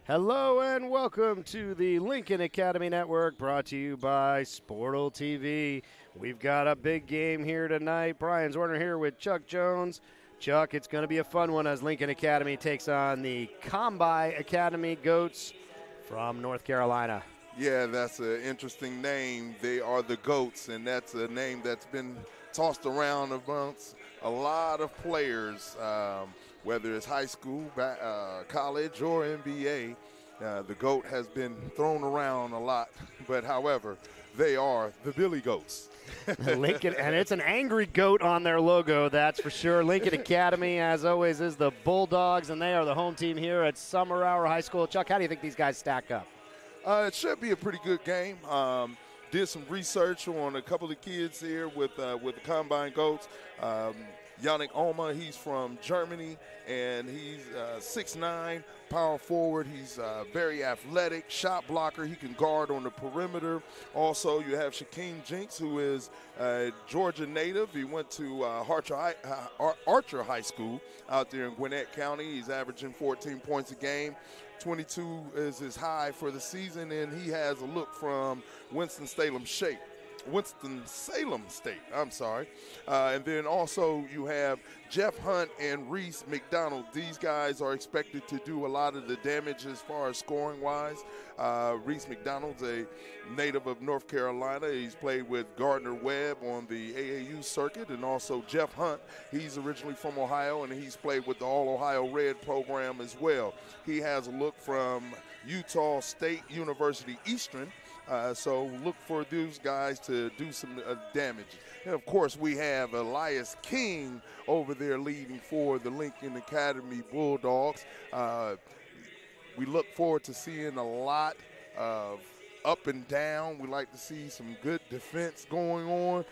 Hello and welcome to the Lincoln Academy Network, brought to you by Sportle TV. We've got a big game here tonight. Brian Zorner here with Chuck Jones. Chuck, it's going to be a fun one as Lincoln Academy takes on the Combine Academy Goats from North Carolina. Yeah, that's an interesting name. They are the GOATs, and that's a name that's been tossed around amongst a lot of players, whether it's high school, college, or NBA. The GOAT has been thrown around a lot, but however, they are the Billy Goats. Lincoln, and it's an angry goat on their logo, that's for sure. Lincoln Academy, as always, is the Bulldogs, and they are the home team here at Summer Hour High School. Chuck, how do you think these guys stack up? It should be a pretty good game. Did some research on a couple of kids here with the Combine Goats. Yannick Oma, he's from Germany, and he's 6'9", power forward. He's very athletic, shot blocker. He can guard on the perimeter. Also, you have Shaikim Jenks, who is a Georgia native. He went to Archer High School out there in Gwinnett County. He's averaging 14 points a game. 22 is his high for the season, and he has a look from Winston-Salem State. And then also you have Jeff Hunt and Reese McDonald. These guys are expected to do a lot of the damage as far as scoring-wise. Reese McDonald's a native of North Carolina. He's played with Gardner Webb on the AAU circuit, and also Jeff Hunt. He's originally from Ohio, and he's played with the All-Ohio Red program as well. He has a look from Utah State University Eastern. So look for those guys to do some damage. And, of course, we have Elias King over there leading for the Lincoln Academy Bulldogs. We look forward to seeing a lot of up and down. We like to see some good defense going on.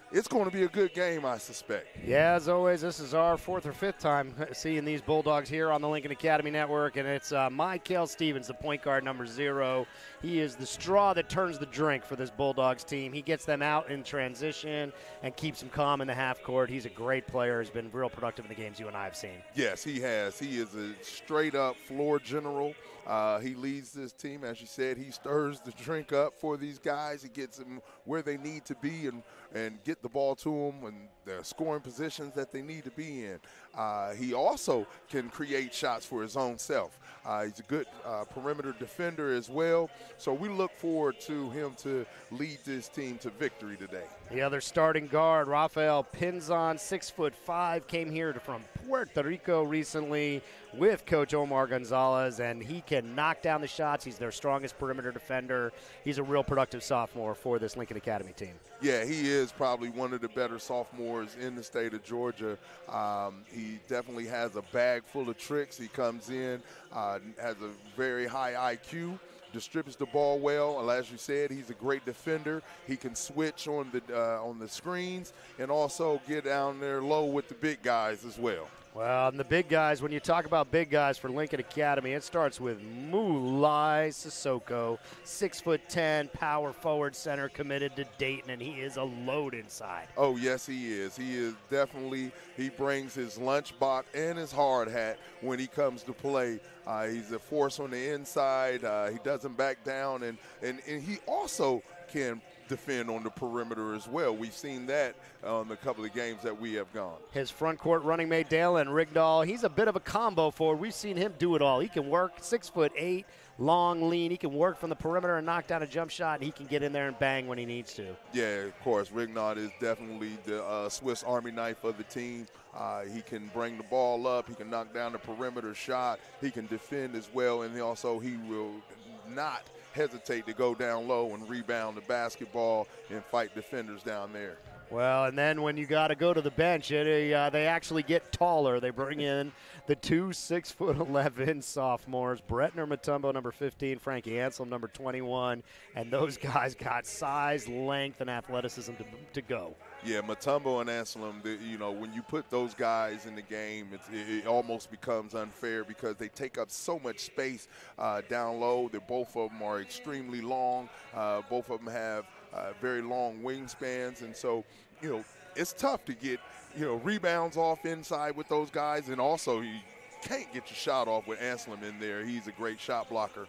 It's going to be a good game, I suspect. Yeah, as always, this is our fourth or fifth time seeing these Bulldogs here on the Lincoln Academy Network, and it's MiKale Stephens, the point guard, number 0. He is the straw that turns the drink for this Bulldogs team. He gets them out in transition and keeps them calm in the half court. He's a great player. He's been real productive in the games you and I have seen. Yes, he has. He is a straight-up floor general. He leads this team. As you said, he stirs the drink up for these guys. He gets them where they need to be and get the ball to them and the scoring positions that they need to be in. He also can create shots for his own self. He's a good perimeter defender as well. So we look forward to him to lead this team to victory today. The other starting guard, Rafael Pinzon, 6'5", came here from Puerto Rico recently with Coach Omar Gonzalez, and he can knock down the shots. He's their strongest perimeter defender. He's a real productive sophomore for this Lincoln Academy team. Yeah, he is probably one of the better sophomores in the state of Georgia. He definitely has a bag full of tricks. He comes in, has a very high IQ, distributes the ball well. And as you said, he's a great defender. He can switch on the screens and also get down there low with the big guys as well. Well, and the big guys, when you talk about big guys for Lincoln Academy, it starts with Moulaye Sissoko, 6'10", power forward center, committed to Dayton, and he is a load inside. Oh, yes, he is. He is definitely, he brings his lunchbox and his hard hat when he comes to play. He's a force on the inside. He doesn't back down, and he also can defend on the perimeter as well. We've seen that on a couple of games that we have gone. His front court running mate, Dalen Rigdal, he's a bit of a combo forward. We've seen him do it all. He can work, 6'8", long, lean. He can work from the perimeter and knock down a jump shot, and he can get in there and bang when he needs to. Yeah, of course. Rigdal is definitely the Swiss Army knife of the team. He can bring the ball up. He can knock down the perimeter shot. He can defend as well, and he will not hesitate to go down low and rebound the basketball and fight defenders down there. Well, and then when you got to go to the bench, they actually get taller. They bring in the two 6'11" sophomores, Bretner Mutombo, number 15, Frankie Anselem, number 21, and those guys got size, length, and athleticism to go. Yeah, Mutombo and Anselem, when you put those guys in the game, it almost becomes unfair because they take up so much space down low. Both of them are extremely long. Both of them have very long wingspans, and so, it's tough to get, rebounds off inside with those guys, and also can't get your shot off with Anselem in there. He's a great shot blocker.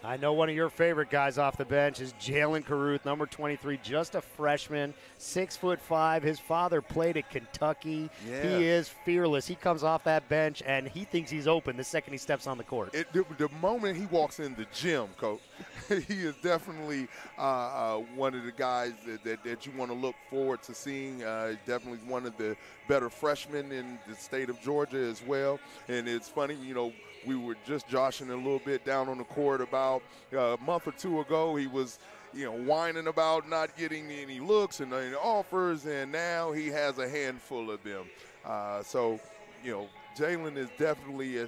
I know one of your favorite guys off the bench is Jalen Carruth, number 23, just a freshman, 6'5". His father played at Kentucky. Yeah. He is fearless. He comes off that bench, and he thinks he's open the second he steps on the court. The moment he walks in the gym, Coach, he is definitely one of the guys that you want to look forward to seeing. Definitely one of the better freshmen in the state of Georgia as well. And it's funny, we were just joshing a little bit down on the court about a month or two ago. He was, whining about not getting any looks and any offers, and now he has a handful of them. So, Jalen is definitely a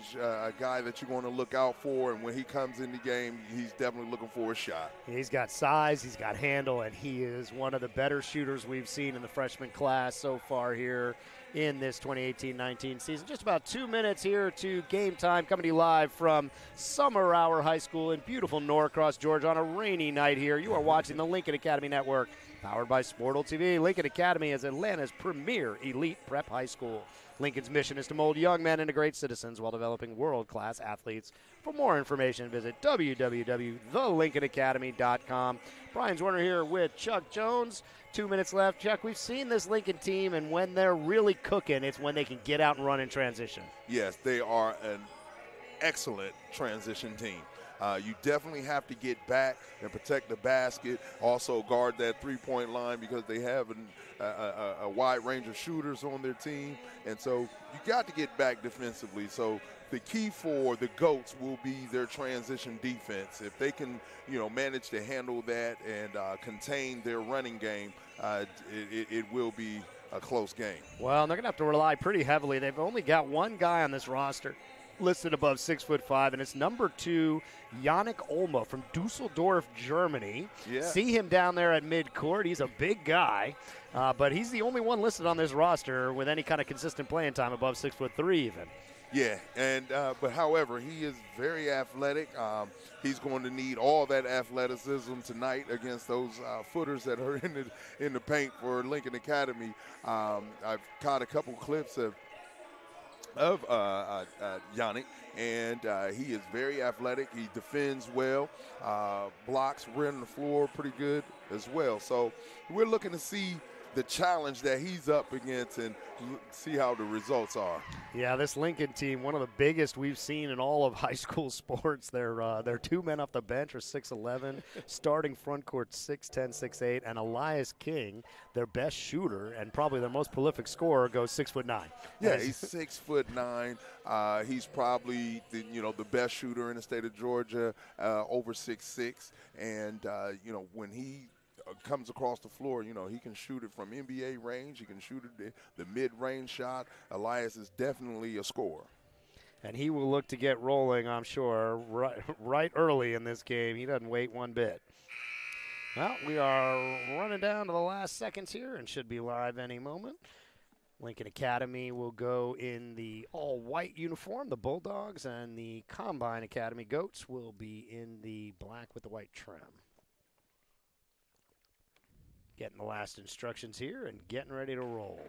guy that you want to look out for, and when he comes in the game, he's definitely looking for a shot. He's got size, he's got handle, and he is one of the better shooters we've seen in the freshman class so far here in this 2018-19 season. Just about 2 minutes here to game time, coming to you live from Summer Hour High School in beautiful Norcross, Georgia, on a rainy night here. You are watching the Lincoln Academy Network, powered by Sportal TV. Lincoln Academy is Atlanta's premier elite prep high school. Lincoln's mission is to mold young men into great citizens while developing world-class athletes. For more information, visit www.thelincolnacademy.com. Brian Warner here with Chuck Jones. 2 minutes left. Chuck, we've seen this Lincoln team, and when they're really cooking, it's when they can get out and run in transition. Yes, they are an excellent transition team. You definitely have to get back and protect the basket, also guard that three-point line because they have a wide range of shooters on their team. And so you got to get back defensively. So the key for the GOATs will be their transition defense. If they can, manage to handle that and contain their running game, it will be a close game. Well, they're going to have to rely pretty heavily. They've only got one guy on this roster listed above 6'5", and it's number 2, Yannick Olma from Dusseldorf, Germany. Yeah. See him down there at midcourt. He's a big guy, but he's the only one listed on this roster with any kind of consistent playing time above 6'3" even. Yeah, and but however, he is very athletic. He's going to need all that athleticism tonight against those footers that are in the paint for Lincoln Academy. I've caught a couple clips of Yannick, and he is very athletic. He defends well, blocks, running the floor pretty good as well. So we're looking to see the challenge that he's up against and see how the results are. Yeah, this Lincoln team, one of the biggest we've seen in all of high school sports. Their 2 men off the bench are 6'11", starting front court 6'10", 6'8", and Elias King, their best shooter and probably their most prolific scorer, goes 6'9". Yeah, he's 6'9". He's probably the best shooter in the state of Georgia, over 6'6", and when he comes across the floor, he can shoot it from NBA range. He can shoot it the mid-range shot. Elias is definitely a scorer. And he will look to get rolling, I'm sure, right early in this game. He doesn't wait one bit. Well, we are running down to the last seconds here and should be live any moment. Lincoln Academy will go in the all-white uniform, the Bulldogs, and the Combine Academy Goats will be in the black with the white trim. Getting the last instructions here and getting ready to roll.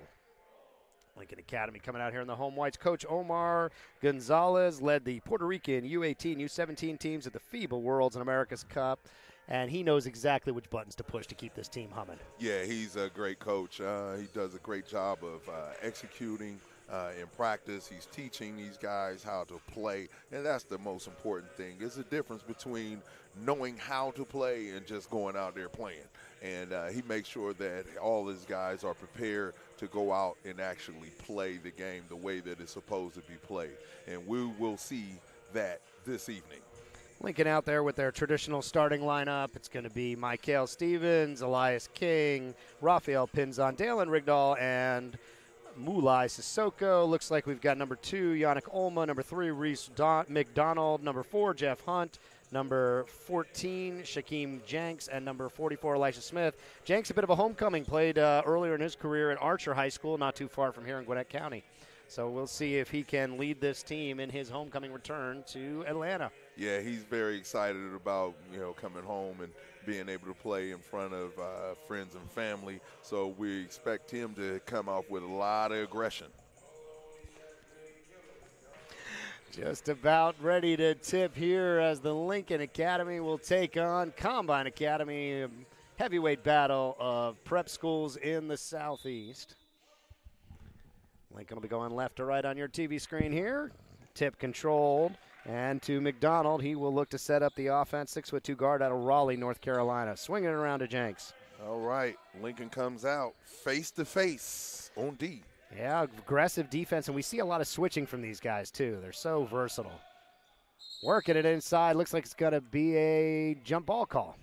Lincoln Academy coming out here in the home whites. Coach Omar Gonzalez led the Puerto Rican U18, U17 teams at the FIBA Worlds and America's Cup, and he knows exactly which buttons to push to keep this team humming. Yeah, he's a great coach. He does a great job of executing in practice. He's teaching these guys how to play, and that's the most important thing. There's a difference between knowing how to play and just going out there playing. And he makes sure that all his guys are prepared to go out and actually play the game the way that it's supposed to be played. And we will see that this evening. Lincoln out there with their traditional starting lineup. It's going to be MiKale Stephens, Elias King, Rafael Pinzon, Dalen Rigdal, and Moulaye Sissoko. Looks like we've got number 2, Yannick Olma, number 3, Reese McDonald, number 4, Jeff Hunt, number 14, Shaikim Jenks, and number 44, Elisha Smith. Jenks, a bit of a homecoming, played earlier in his career at Archer High School, not too far from here in Gwinnett County. So we'll see if he can lead this team in his homecoming return to Atlanta. Yeah, he's very excited about, coming home and being able to play in front of friends and family. So we expect him to come out with a lot of aggression. Just about ready to tip here as the Lincoln Academy will take on Combine Academy, heavyweight battle of prep schools in the Southeast. Lincoln will be going left to right on your TV screen here. Tip controlled. And to McDonald, he will look to set up the offense. 6'2" guard out of Raleigh, North Carolina. Swinging it around to Jenks. All right, Lincoln comes out face to face on D. Yeah, aggressive defense, and we see a lot of switching from these guys, too. They're so versatile. Working it inside. Looks like it's going to be a jump ball call.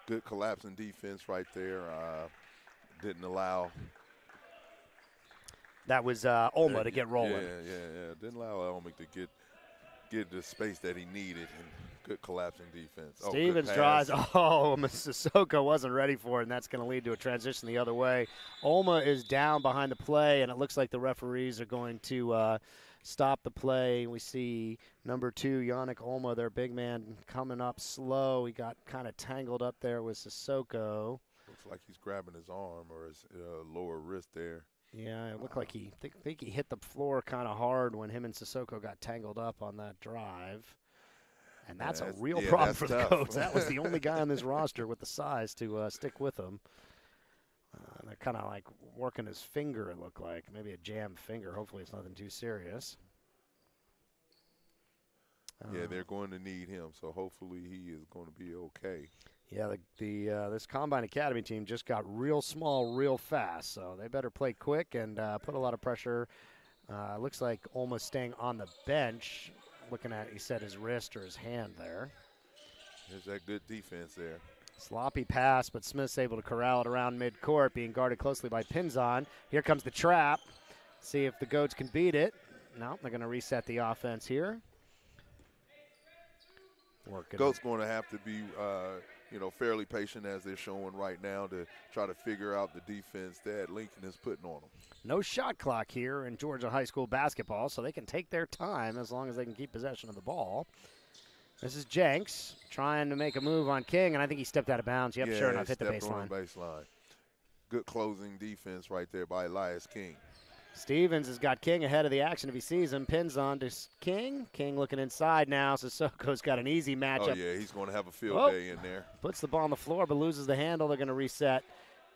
Good collapsing defense right there. Didn't allow. That was Olma to get rolling. Yeah. Didn't allow Olma to get the space that he needed. And good collapsing defense. Stephens drives. Oh, Sissoko wasn't ready for it, and that's going to lead to a transition the other way. Olma is down behind the play, and it looks like the referees are going to stop the play. We see number 2, Yannick Olma, their big man, coming up slow. He got kind of tangled up there with Sissoko. Looks like he's grabbing his arm or his lower wrist there. Yeah, it looked like I think he hit the floor kind of hard when him and Sissoko got tangled up on that drive. And that's a real problem for the Goats. That was the only guy on this roster with the size to stick with him. They're kind of like working his finger, it looked like. Maybe a jammed finger. Hopefully it's nothing too serious. Yeah, they're going to need him, so hopefully he is going to be okay. Yeah, this Combine Academy team just got real small real fast, so they better play quick and put a lot of pressure. Looks like almost staying on the bench. Looking at, he said, his wrist or his hand there. There's that good defense there. Sloppy pass, but Smith's able to corral it around midcourt, being guarded closely by Pinzon. Here comes the trap. See if the Goats can beat it. No, they're going to reset the offense here. Goats going to have to be, fairly patient as they're showing right now to try to figure out the defense that Lincoln is putting on them. No shot clock here in Georgia high school basketball, so they can take their time as long as they can keep possession of the ball. This is Jenks trying to make a move on King, and I think he stepped out of bounds. Yep, sure enough, hit the baseline. Good closing defense right there by Elias King. Stephens has got King ahead of the action if he sees him. Pins on to King. King looking inside now. Sissoko's got an easy matchup. Oh, yeah, he's going to have a field day in there. Puts the ball on the floor but loses the handle. They're going to reset,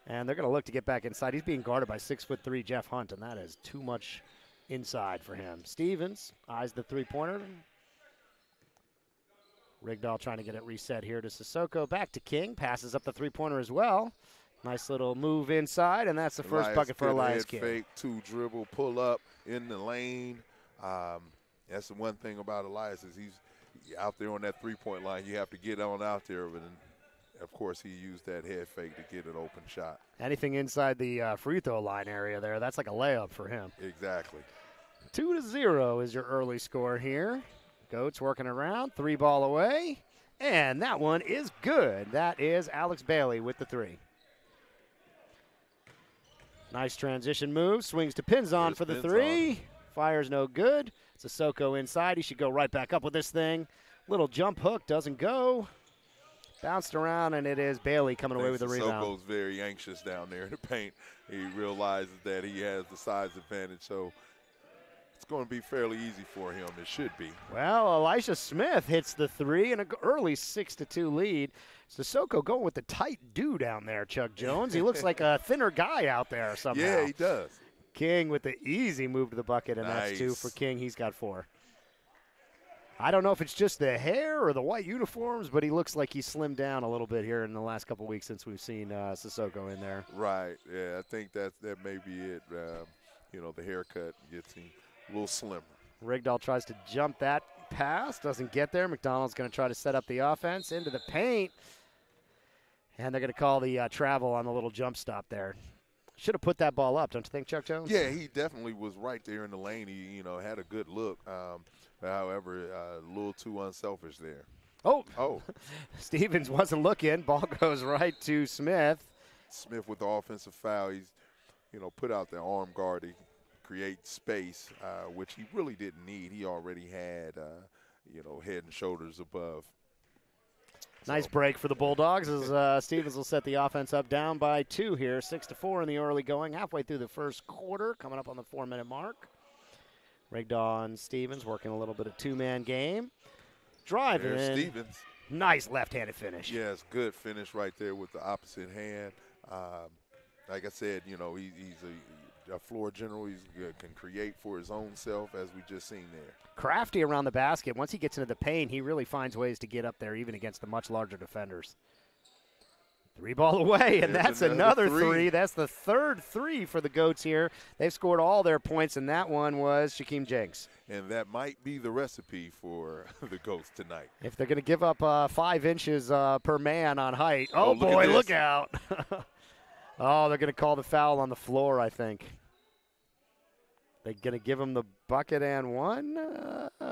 and they're going to look to get back inside. He's being guarded by 6'3" Jeff Hunt, and that is too much inside for him. Stephens eyes the three-pointer. Rigdal trying to get it reset here to Sissoko. Back to King. Passes up the three-pointer as well. Nice little move inside, and that's the first bucket for Elias King. Fake, 2 dribble, pull up in the lane. That's the one thing about Elias is he's out there on that three-point line. You have to get on out there, but of course he used that head fake to get an open shot. Anything inside the free throw line area there, that's like a layup for him. Exactly. 2-0 is your early score here. Goats working around, 3-ball away, and that one is good. That is Alex Bailey with the 3. Nice transition move. Swings to Pinzon for the 3. Fires no good. Sissoko inside. He should go right back up with this thing. Little jump hook. Doesn't go. Bounced around, and it is Bailey coming away with the rebound. Sissoko's very anxious down there in the paint. He realizes that he has the size advantage, so it's going to be fairly easy for him. It should be. Well, Elisha Smith hits the 3 in an early 6-2 lead. Sissoko going with the tight do down there, Chuck Jones. He looks like a thinner guy out there somehow. Yeah, he does. King with the easy move to the bucket, and nice. That's 2 for King. He's got 4. I don't know if it's just the hair or the white uniforms, but he looks like he's slimmed down a little bit here in the last couple weeks since we've seen Sissoko in there. Right. Yeah, I think that may be it. The haircut gets him a little slimmer. Rigdal tries to jump that pass. Doesn't get there. McDonald's going to try to set up the offense into the paint. And they're going to call the travel on the little jump stop there. Should have put that ball up, don't you think, Chuck Jones? Yeah, he definitely was right there in the lane. He, had a good look. However, a little too unselfish there. Oh. Stephens wasn't looking. Ball goes right to Smith. Smith with the offensive foul. He's, put out the arm guard to create space, which he really didn't need. He already had, head and shoulders above. Nice break for the Bulldogs as Stephens will set the offense up down by 2 here. 6-4 in the early going, halfway through the first quarter, coming up on the 4-minute mark. Rigdon and Stephens working a little bit of two-man game. Driving. There's Stephens. Nice left-handed finish. Yes, good finish right there with the opposite hand. Like I said, you know, he's a floor general. He can create for his own self, as we just seen there. Crafty around the basket. Once he gets into the paint, he really finds ways to get up there, even against the much larger defenders. 3-ball away, and that's another three. That's the third three for the Goats here. They've scored all their points, and that one was Shaikim Jenks. And that might be the recipe for the Goats tonight. If they're going to give up 5 inches per man on height. Oh boy, look out. Oh, they're going to call the foul on the floor, I think. They're going to give him the bucket and one.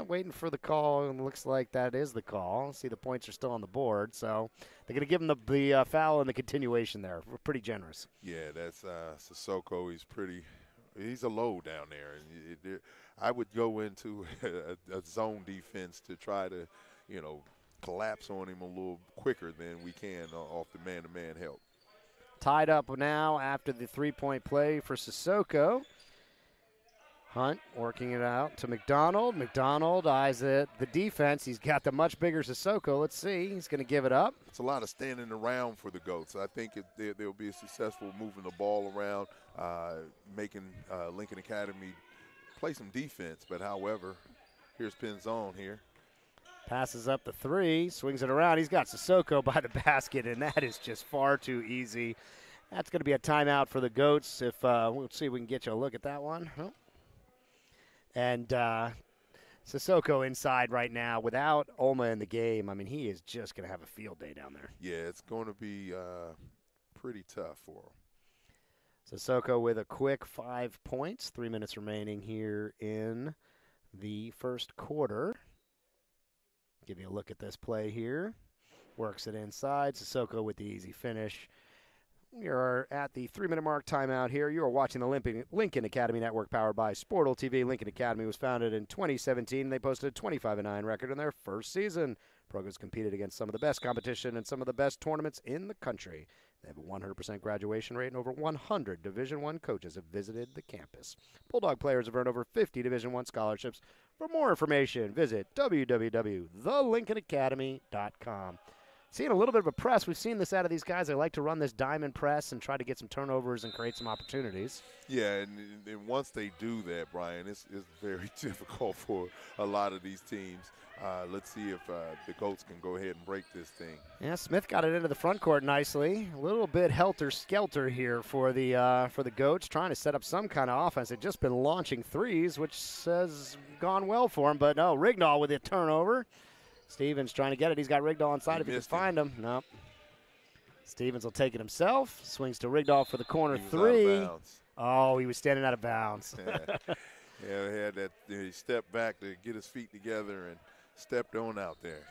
Waiting for the call, and looks like that is the call. See, the points are still on the board, so they're going to give him the foul and the continuation there. We're pretty generous. Yeah, that's Sissoko. He's a low down there. I would go into a zone defense to try to, you know, collapse on him a little quicker than we can off the man-to-man help. Tied up now after the three-point play for Sissoko. Hunt working it out to McDonald. McDonald eyes it. The defense, he's got the much bigger Sissoko. Let's see. He's going to give it up. It's a lot of standing around for the Goats. I think they'll be successful moving the ball around, making Lincoln Academy play some defense. But, however, here's Penzone here. Passes up the three, swings it around. He's got Sissoko by the basket, and that is just far too easy. That's going to be a timeout for the Goats. If we'll see if we can get you a look at that one. Oh. And Sissoko inside right now without Olma in the game. I mean, he is just going to have a field day down there. Yeah, it's going to be pretty tough for him. Sissoko with a quick 5 points. 3 minutes remaining here in the first quarter. Give you a look at this play here. Works it inside. Sissoko with the easy finish. We are at the 3-minute mark timeout here. You are watching the Lincoln Academy Network powered by Sportal TV. Lincoln Academy was founded in 2017. They posted a 25-9 record in their first season. Programs competed against some of the best competition and some of the best tournaments in the country. They have a 100% graduation rate, and over 100 Division I coaches have visited the campus. Bulldog players have earned over 50 Division I scholarships. For more information, visit www.thelincolnacademy.com. Seeing a little bit of a press. We've seen this out of these guys. They like to run this diamond press and try to get some turnovers and create some opportunities. Yeah, and once they do that, Brian, it's very difficult for a lot of these teams. Let's see if the Goats can go ahead and break this thing. Yeah, Smith got it into the front court nicely. A little bit helter-skelter here for the Goats, trying to set up some kind of offense. They've just been launching threes, which has gone well for him. But no, Rigdon with a turnover. Stephens trying to get it. He's got Rigdon inside if he can find him. Nope. Stephens will take it himself. Swings to Rigdon for the corner three. Oh, he was standing out of bounds. Yeah, he had that. He stepped back to get his feet together and stepped on out there.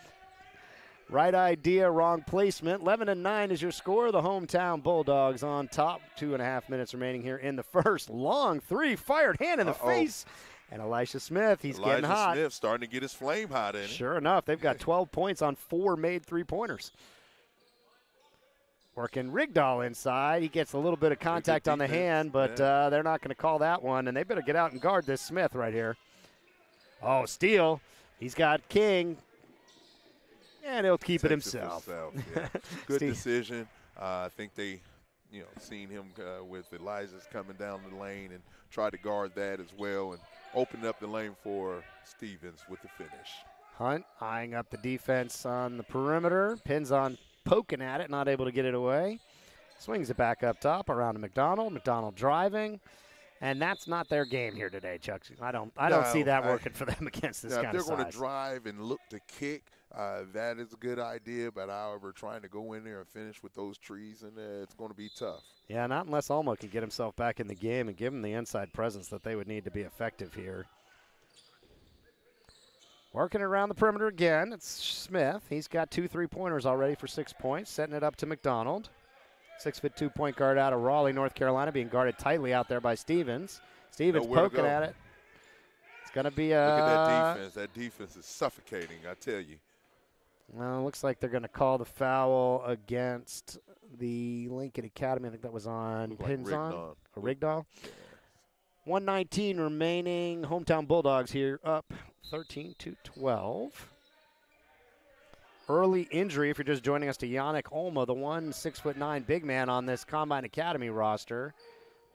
Right idea, wrong placement. 11-9 is your score. The hometown Bulldogs on top. 2.5 minutes remaining here in the first. Long three, fired hand in the face. And Elisha Smith, he's getting hot. Smith starting to get his flame hot in. Sure enough, they've got 12 points on 4 made three-pointers. Working Rigdon inside. He gets a little bit of contact on the hand, but they're not going to call that one. And they better get out and guard this Smith right here. Oh, steal. He's got King. And he'll keep it himself. Yeah. Good decision. I think they, seen him with Elias coming down the lane and tried to guard that as well and opened up the lane for Stephens with the finish. Hunt eyeing up the defense on the perimeter. Pins on poking at it, not able to get it away. Swings it back up top around to McDonald. McDonald driving. And that's not their game here today, Chuck. I don't see that working for them against this kind of size. If they're going to drive and look to kick, that is a good idea. But, however, trying to go in there and finish with those trees, and it's going to be tough. Yeah, not unless Olmo can get himself back in the game and give him the inside presence that they would need to be effective here. Working around the perimeter again, it's Smith. He's got 2 3-pointers already for 6 points, setting it up to McDonald. 6'2" point guard out of Raleigh, North Carolina, being guarded tightly out there by Stephens. Stephens poking at it. It's going to be a – look at that defense. That defense is suffocating, I tell you. Well, it looks like they're going to call the foul against the Lincoln Academy. I think that was on Pinzon or Rigdon. 1:19 remaining. Hometown Bulldogs here up 13-12. Early injury, if you're just joining us, to Yannick Olma, the 6'9" big man on this Combine Academy roster.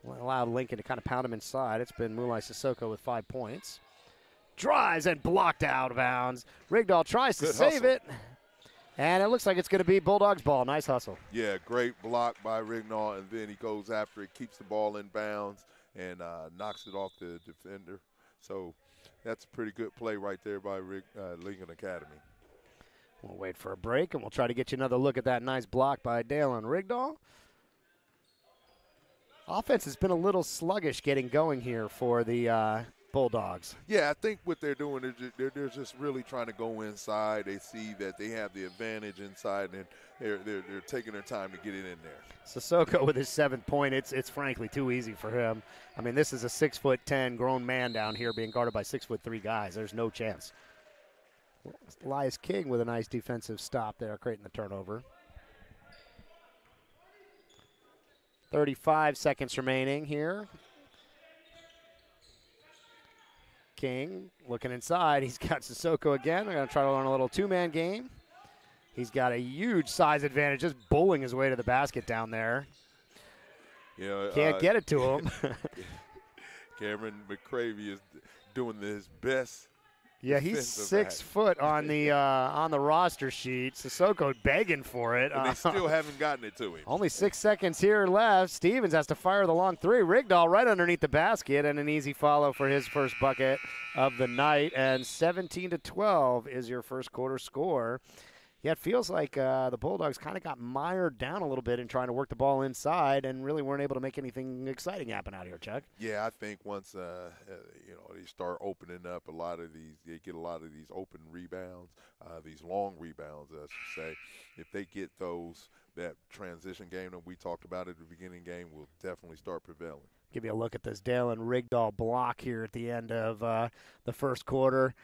Allowed Lincoln to kind of pound him inside. It's been Moulaye Sissoko with 5 points. Drives and blocked out of bounds. Rigdal tries to save it. And it looks like it's going to be Bulldogs ball. Nice hustle. Yeah, great block by Rigdal, and then he goes after it, keeps the ball in bounds, and knocks it off the defender. So that's a pretty good play right there by Lincoln Academy. We'll wait for a break, and we'll try to get you another look at that nice block by Dalen Rigdal. Offense has been a little sluggish getting going here for the Bulldogs. Yeah, I think what they're doing is they're just really trying to go inside. They see that they have the advantage inside, and they're taking their time to get it in there. Sissoko with his 7th point. It's frankly too easy for him. I mean, this is a 6'10" grown man down here being guarded by 6'3" guys. There's no chance. Elias King with a nice defensive stop there, creating the turnover. 35 seconds remaining here. King looking inside. He's got Sissoko again. They're going to try to learn a little two-man game. He's got a huge size advantage, just bowling his way to the basket down there. You know, can't get it to him. Cameron McCravey is doing his best. Yeah, he's 6 foot on the roster sheet. Sissoko begging for it. And they still haven't gotten it to him. Only 6 seconds here left. Stephens has to fire the long three. Rigdal right underneath the basket, and an easy follow for his first bucket of the night. And 17-12 is your first quarter score. Yeah, it feels like the Bulldogs kind of got mired down a little bit in trying to work the ball inside and really weren't able to make anything exciting happen out here, Chuck. Yeah, I think once they start opening up a lot of these, they get a lot of these open rebounds, these long rebounds, I should say. If they get those, that transition game that we talked about at the beginning game will definitely start prevailing. Give you a look at this Dalen Rigdal block here at the end of the first quarter.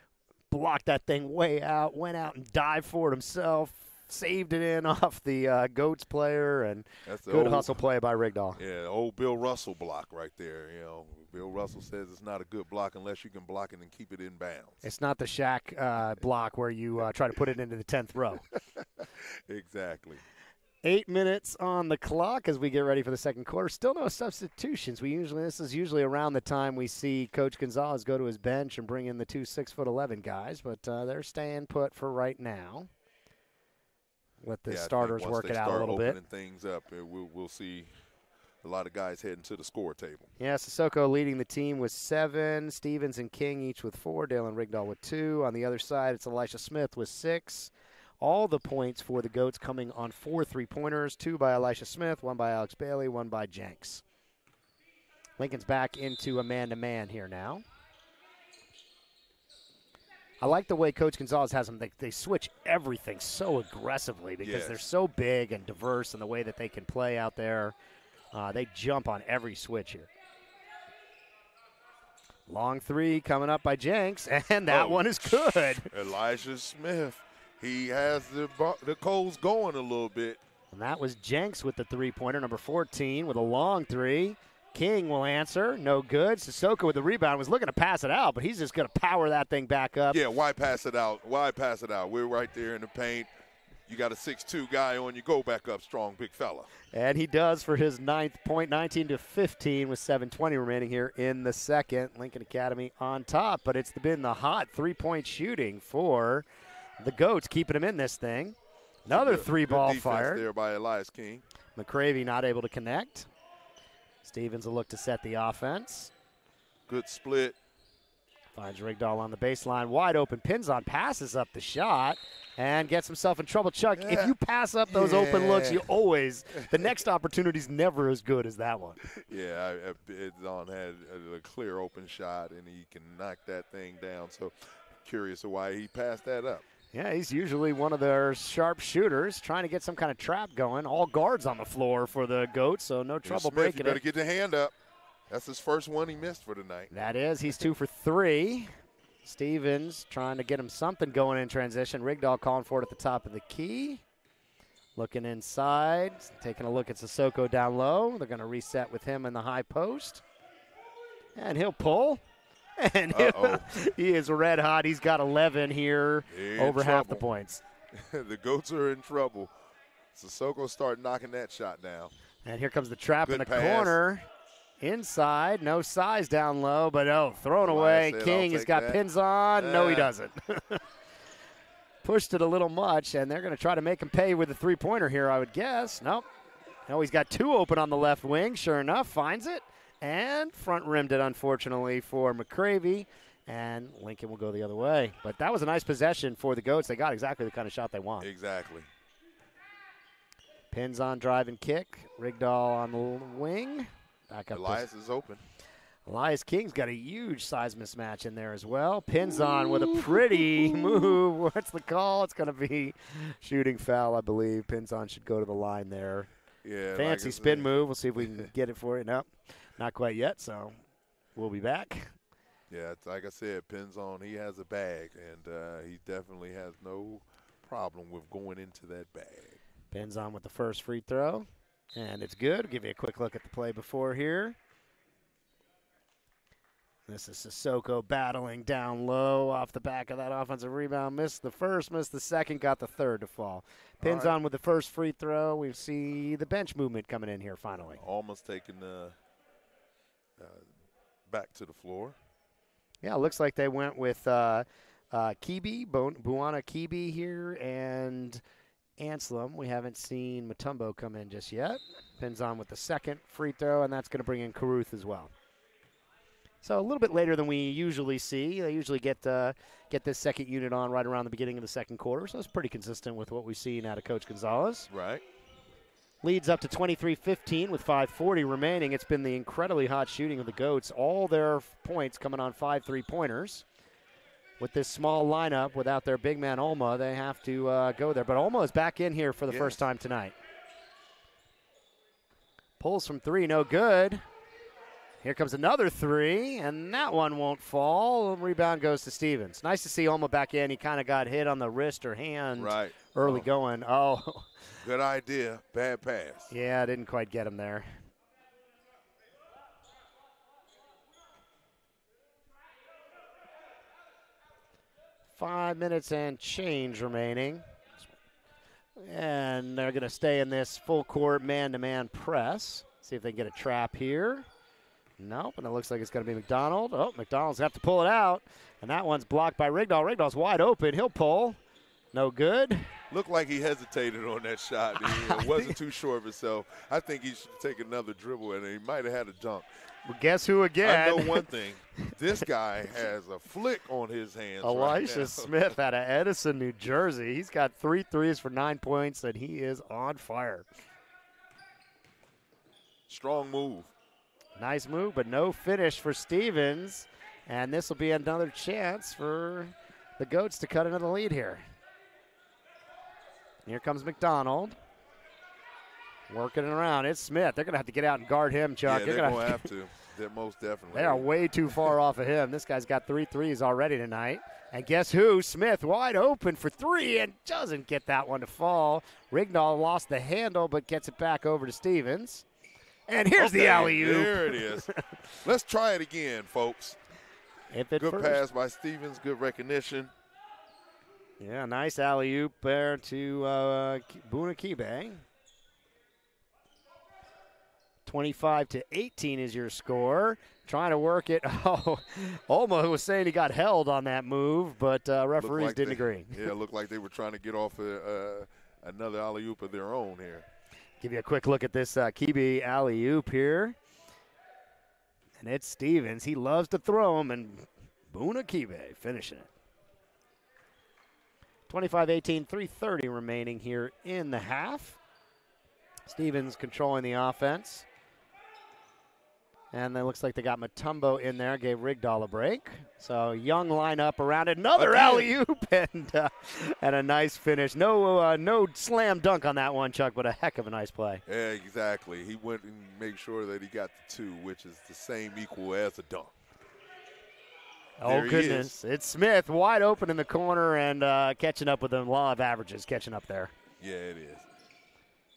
Blocked that thing way out, went out and dived for it himself, saved it in off the Goats player, and good hustle play by Rigdal. Yeah, old Bill Russell block right there. You know, Bill Russell says it's not a good block unless you can block it and keep it in bounds. It's not the Shaq block where you try to put it into the 10th row. Exactly. 8 minutes on the clock as we get ready for the second quarter. Still no substitutions. This is usually around the time we see Coach Gonzalez go to his bench and bring in the 2 6'11" guys, but they're staying put for right now. Let the starters work it out a little bit. Once they start opening things up, we'll see a lot of guys heading to the score table. Yeah, Sissoko leading the team with 7. Stephens and King each with 4. Dalen Rigdal with 2. On the other side, it's Elisha Smith with 6. All the points for the Goats coming on 4 3-pointers, 2 by Elisha Smith, 1 by Alex Bailey, 1 by Jenks. Lincoln's back into a man-to-man here now. I like the way Coach Gonzalez has them. They switch everything so aggressively because they're so big and diverse in the way that they can play out there. They jump on every switch here. Long three coming up by Jenks, and that one is good. Elisha Smith. He has the coals going a little bit. And that was Jenks with the three-pointer, number 14, with a long three. King will answer. No good. Sissoko with the rebound was looking to pass it out, but he's just going to power that thing back up. Yeah, why pass it out? Why pass it out? We're right there in the paint. You got a 6'2" guy on you. Go back up strong, big fella. And he does for his 9th point, 19-15 with 7:20 remaining here in the second. Lincoln Academy on top, but it's been the hot three-point shooting for the Goats, keeping him in this thing. Another three-ball fired there by Elias King. McCravey not able to connect. Stephens will look to set the offense. Good split. Finds Rigdal on the baseline, wide open, pins on, passes up the shot, and gets himself in trouble. Chuck, if you pass up those open looks, you always, the next opportunity's never as good as that one. Yeah, Don had a clear open shot, and he can knock that thing down. So curious of why he passed that up. Yeah, he's usually one of their sharp shooters, trying to get some kind of trap going. All guards on the floor for the Goats, so no trouble breaking it. You better get the hand up. That's his first one he missed for tonight. That is. He's 2 for 3. Stephens trying to get him something going in transition. Rigdal calling for it at the top of the key. Looking inside, taking a look at Sissoko down low. They're going to reset with him in the high post. And he'll pull. And he is red hot. He's got 11 here, over half the points. The Goats are in trouble. Sissoko start knocking that shot down. And here comes the trap in the corner. Inside, no size down low, but thrown away. King has got pins on. No, he doesn't. Pushed it a little much, and they're going to try to make him pay with a three-pointer here, I would guess. Nope. No, he's got two open on the left wing. Sure enough, finds it. And front rimmed it, unfortunately, for McCravey. And Lincoln will go the other way. But that was a nice possession for the Goats. They got exactly the kind of shot they want. Exactly. Pins on drive and kick. Rigdal on the wing. Back up. Elias is open. Elias King's got a huge size mismatch in there as well. Pins on with a pretty move. What's the call? It's going to be shooting foul, I believe. Pins on should go to the line there. Yeah. Fancy spin move. We'll see if we can get it for you. Nope, not quite yet, so we'll be back. Yeah, it's like I said, Pins on, he has a bag, and he definitely has no problem with going into that bag. Pins on with the first free throw, and it's good. Give you a quick look at the play before here. This is Sissoko battling down low off the back of that offensive rebound. Missed the first, missed the second, got the third to fall. Pins on with the first free throw. We see the bench movement coming in here finally. Almost taking back to the floor. Yeah, it looks like they went with Kibi, Buana Kibi here, and Anselem. We haven't seen Mutombo come in just yet. Pins on with the second free throw, and that's going to bring in Caruth as well. So a little bit later than we usually see. They usually get this second unit on right around the beginning of the second quarter, so it's pretty consistent with what we've seen out of Coach Gonzalez. Right. Leads up to 23-15 with 5:40 remaining. It's been the incredibly hot shooting of the Goats. All their points coming on 5 3-pointers. With this small lineup, without their big man Olma, they have to go there. But Olma is back in here for the first time tonight. Pulls from three, no good. Here comes another three, and that one won't fall. Rebound goes to Stephens. Nice to see Olma back in. He kind of got hit on the wrist or hand early going. Oh. Good idea. Bad pass. Yeah, didn't quite get him there. Five minutes and change remaining. And they're going to stay in this full court man-to-man press. See if they can get a trap here. Nope, and it looks like it's going to be McDonald. Oh, McDonald's have to pull it out. And that one's blocked by Rigdal. Rigdal's wide open. He'll pull. No good. Looked like he hesitated on that shot. He wasn't too sure of himself. I think he should take another dribble, and he might have had a dunk. Well, guess who again? I know one thing. This guy has a flick on his hands. Elisha Smith out of Edison, New Jersey. He's got 3 threes for 9 points, and he is on fire. Strong move. Nice move, but no finish for Stephens. And this will be another chance for the Goats to cut into the lead here. Here comes McDonald. Working it around. It's Smith. They're going to have to get out and guard him, Chuck. Yeah, they're going to have to. They're most definitely. They are way too far off of him. This guy's got 3 threes already tonight. And guess who? Smith wide open for 3 and doesn't get that one to fall. Rigdal lost the handle but gets it back over to Stephens. And here's the alley-oop. There it is. Let's try it again, folks. Good pass by Stephens. Good recognition. Yeah, nice alley-oop there to Bunakibe. 25-18 is your score. Trying to work it. Oh, Olma was saying he got held on that move, but referees didn't agree. Yeah, it looked like they were trying to get off another alley-oop of their own here. Give you a quick look at this Kibe alley-oop here. And it's Stephens. He loves to throw them, and Bunakibe finishing it. 25-18, 3:30 remaining here in the half. Stephens controlling the offense. And it looks like they got Mutombo in there, gave Rigdal a break. So young lineup around it. Another alley-oop and a nice finish. No slam dunk on that one, Chuck, but a heck of a nice play. Yeah, exactly. He went and made sure that he got the 2, which is the same equal as a dunk. Oh, goodness. It's Smith wide open in the corner and catching up with the law of averages, catching up there. Yeah, it is.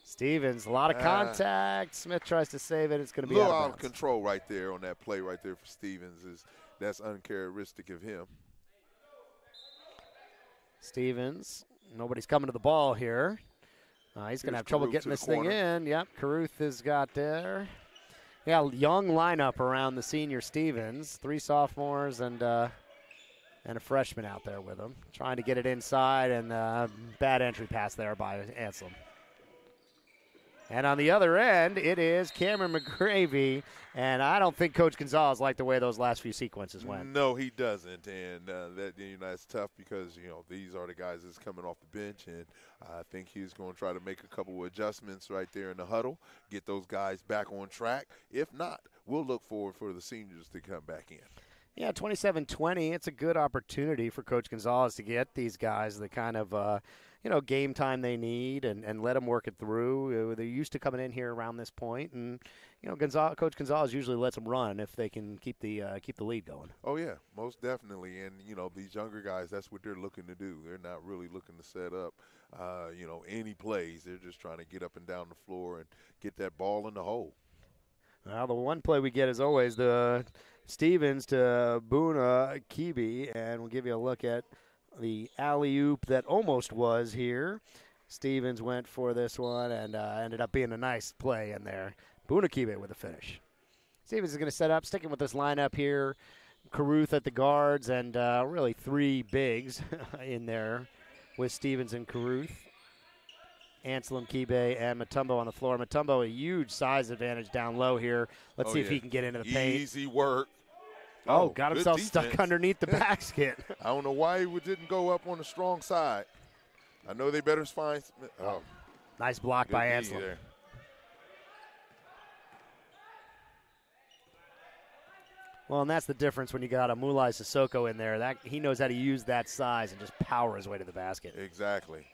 Stevens, a lot of contact. Smith tries to save it. It's going to be a little out out of of control right there on that play right there for Stevens. That's uncharacteristic of him. Stevens, nobody's coming to the ball here. He's going to have trouble getting this thing in. Yep, Caruth has got there. Yeah, young lineup around the senior Stevens. 3 sophomores and a freshman out there with him. Trying to get it inside, and bad entry pass there by Anselem. And on the other end, it is Cameron McGravy, and I don't think Coach Gonzalez liked the way those last few sequences went. No, he doesn't, and that's tough because these are the guys that's coming off the bench, and I think he's going to try to make a couple of adjustments right there in the huddle, get those guys back on track. If not, we'll look forward for the seniors to come back in. Yeah, 27-20, it's a good opportunity for Coach Gonzalez to get these guys the kind of game time they need and let them work it through. They're used to coming in here around this point, and Coach Gonzalez usually lets them run if they can keep the lead going. Oh yeah, most definitely. And these younger guys, that's what they're looking to do. They're not really looking to set up any plays. They're just trying to get up and down the floor and get that ball in the hole. Well, the one play we get is always the Stevens to Boona Kibi, and we'll give you a look at the alley-oop that almost was here. Stevens went for this one and ended up being a nice play in there. Boona Kibi with a finish. Stevens is going to set up, sticking with this lineup here. Caruth at the guards, and really 3 bigs in there with Stevens and Caruth. Anselem, Kibe, and Mutombo on the floor. Mutombo, a huge size advantage down low here. Let's see if he can get into the paint. Easy work. Oh, got himself stuck underneath the basket. I don't know why he didn't go up on the strong side. I know they better find. Oh, nice block by Anselem. There. Well, and that's the difference when you got a Moulaye Sissoko in there. That he knows how to use that size and just power his way to the basket. Exactly.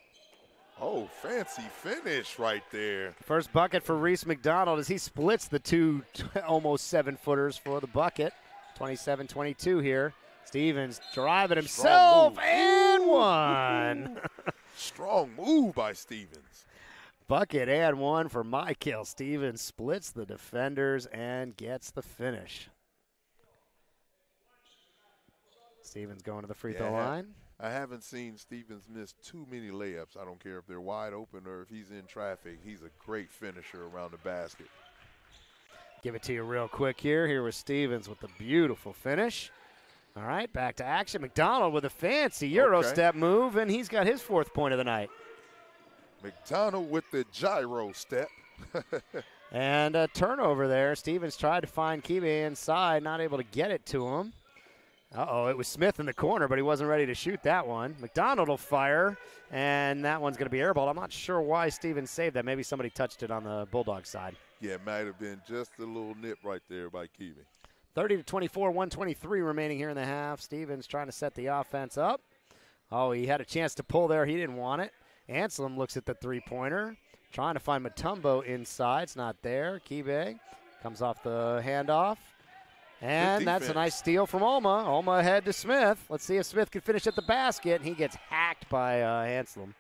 Oh, fancy finish right there. First bucket for Reese McDonald as he splits the 2 almost 7-footers for the bucket. 27-22 here. Stevens driving himself and one. Strong move by Stevens. Bucket and one for MiKale Stephens. Splits the defenders and gets the finish. Stevens going to the free throw line. I haven't seen Stevens miss too many layups. I don't care if they're wide open or if he's in traffic. He's a great finisher around the basket. Give it to you real quick here. Here was Stevens with the beautiful finish. All right, back to action. McDonald with a fancy Euro step move, and he's got his 4th point of the night. McDonald with the gyro step. And a turnover there. Stevens tried to find Kibe inside, not able to get it to him. Uh-oh, it was Smith in the corner, but he wasn't ready to shoot that one. McDonald will fire, and that one's going to be airballed. I'm not sure why Stevens saved that. Maybe somebody touched it on the Bulldogs side. Yeah, it might have been just a little nip right there by Kibe. 30-24, 123 remaining here in the half. Stevens trying to set the offense up. Oh, he had a chance to pull there. He didn't want it. Anselem looks at the three-pointer, trying to find Mutombo inside. It's not there. Kibe comes off the handoff. And that's a nice steal from Alma. Alma ahead to Smith. Let's see if Smith can finish at the basket. And he gets hacked by Anselem.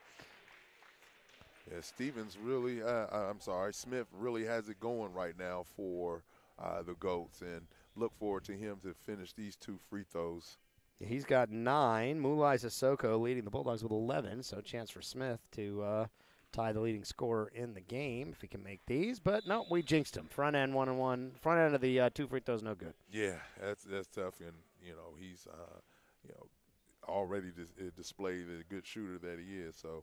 Yeah, Smith really has it going right now for the Goats. And look forward to him to finish these 2 free throws. He's got 9. Moulaye Sissoko leading the Bulldogs with 11. So a chance for Smith to tie the leading scorer in the game if he can make these. But no, we jinxed him. Front end 1-on-1. Front end of the 2 free throws, no good. Yeah, that's tough. And, he's, already displayed the good shooter that he is. So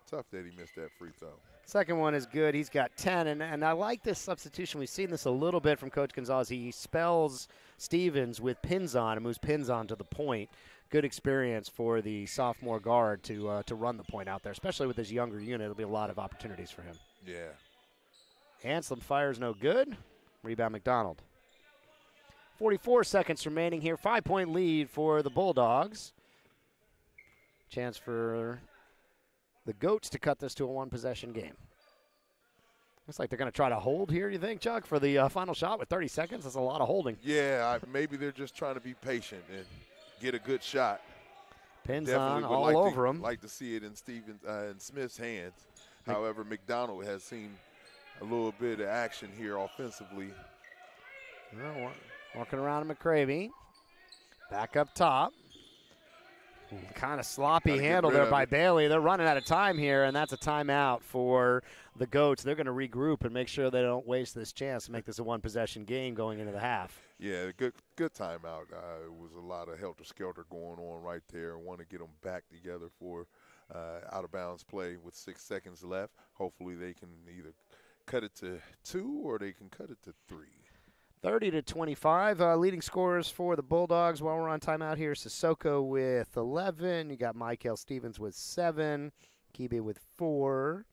tough that he missed that free throw. Second one is good. He's got 10. And I like this substitution. We've seen this a little bit from Coach Gonzalez. He spells Stevens with pins on and moves pins on to the point. Good experience for the sophomore guard to run the point out there, especially with this younger unit. There'll be a lot of opportunities for him. Yeah. Anselem fires no good. Rebound McDonald. 44 seconds remaining here. 5-point lead for the Bulldogs. Chance for the Goats to cut this to a 1-possession game. Looks like they're going to try to hold here, you think, Chuck, for the final shot with 30 seconds? That's a lot of holding. Yeah, maybe they're just trying to be patient and get a good shot. Pins on all over him. Like to see it in Stevens and Smith's hands. However, McDonald has seen a little bit of action here offensively. Well, walking around McCravey. Back up top. Kind of sloppy handle there by Bailey. They're running out of time here, and that's a timeout for the Goats. They're going to regroup and make sure they don't waste this chance to make this a one-possession game going into the half. Yeah, good timeout. It was a lot of helter-skelter going on right there. Want to get them back together for out-of-bounds play with 6 seconds left. Hopefully they can either cut it to 2 or they can cut it to 3. 30-25, leading scorers for the Bulldogs while we're on timeout here. Sissoko with 11. You got MiKale Stephens with 7. Kibe with 4.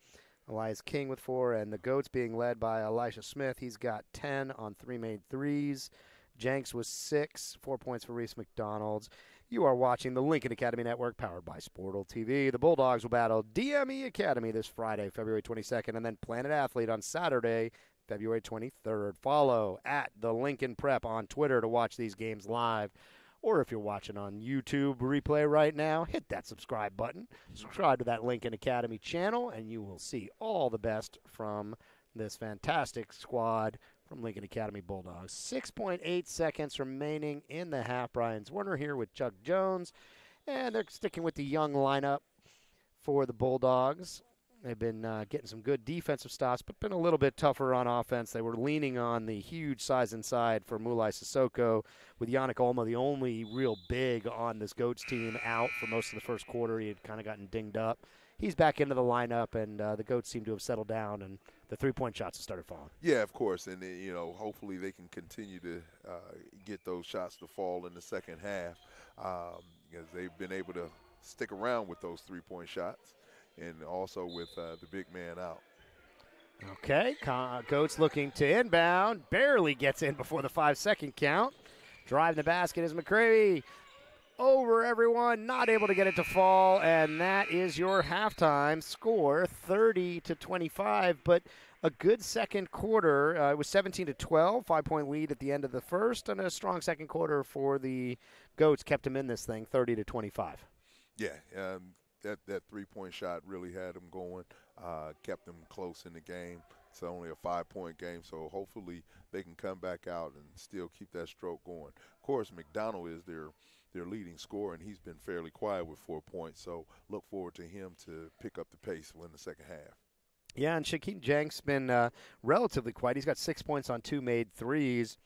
Elias King with 4. And the Goats being led by Elisha Smith. He's got 10 on 3 made threes. Jenks with 6. 4 points for Reese McDonald's. You are watching the Lincoln Academy Network, powered by Sportal TV. The Bulldogs will battle DME Academy this Friday, February 22nd, and then Planet Athlete on Saturday, February 23rd. Follow at the Lincoln Prep on Twitter to watch these games live. Or if you're watching on YouTube replay right now, hit that subscribe button. Subscribe to that Lincoln Academy channel, and you will see all the best from this fantastic squad from Lincoln Academy Bulldogs. 6.8 seconds remaining in the half. Brian Werner here with Chuck Jones. And they're sticking with the young lineup for the Bulldogs. They've been getting some good defensive stops, but been a little bit tougher on offense. They were leaning on the huge size inside for Moulaye Sissoko, with Yannick Olma, the only real big on this Goats team, out for most of the first quarter. He had kind of gotten dinged up. He's back into the lineup, and the Goats seem to have settled down, and the three-point shots have started falling. Yeah, of course, and hopefully they can continue to get those shots to fall in the second half, because they've been able to stick around with those three-point shots. And also with the big man out. Okay, Goats looking to inbound. Barely gets in before the 5-second count. Driving the basket is McCravey. Over everyone, not able to get it to fall. And that is your halftime score, 30-25. But a good second quarter. It was 17-12, 5-point lead at the end of the first. And a strong second quarter for the Goats kept them in this thing, 30-25. Yeah, that three-point shot really had them going, kept them close in the game. It's only a 5-point game, so hopefully they can come back out and still keep that stroke going. Of course, McDonald is their leading scorer, and he's been fairly quiet with 4 points, so look forward to him to pick up the pace in the second half. Yeah, and Shaikim Jenks been relatively quiet. He's got 6 points on 2 made threes.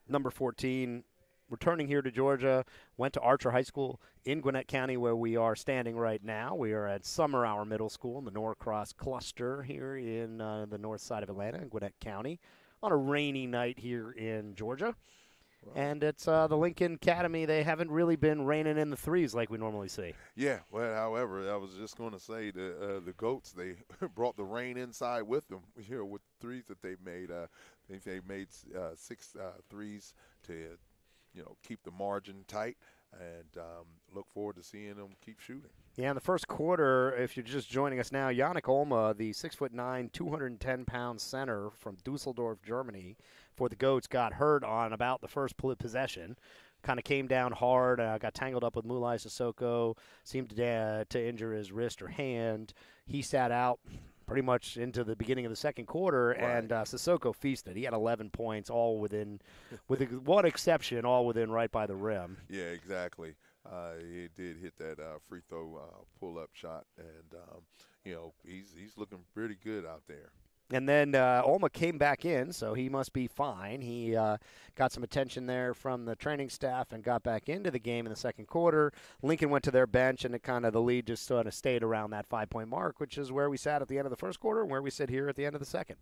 Number 14, returning here to Georgia, went to Archer High School in Gwinnett County, where we are standing right now. We are at Summer Hour Middle School in the Norcross cluster here in the north side of Atlanta in Gwinnett County on a rainy night here in Georgia. Wow. And it's the Lincoln Academy. They haven't really been raining in the threes like we normally see. Yeah, well, however, I was just going to say the Goats, they brought the rain inside with them here with threes that they made. I think they made 6 threes to keep the margin tight, and look forward to seeing them keep shooting. Yeah, in the first quarter, if you're just joining us now, Yannick Olma, the 6'9", 210-pound center from Dusseldorf, Germany, for the Goats, got hurt on about the first possession. Kind of came down hard, got tangled up with Moulaye Sissoko, seemed to injure his wrist or hand. He sat out pretty much into the beginning of the second quarter, right. And Sissoko feasted. He had 11 points, all within, with one exception, all within right by the rim. Yeah, exactly. He did hit that free throw pull-up shot, and he's looking pretty good out there. And then Olma came back in, so he must be fine. He got some attention there from the training staff and got back into the game in the second quarter. Lincoln went to their bench, and the lead just sort of stayed around that 5-point mark, which is where we sat at the end of the first quarter and where we sit here at the end of the second.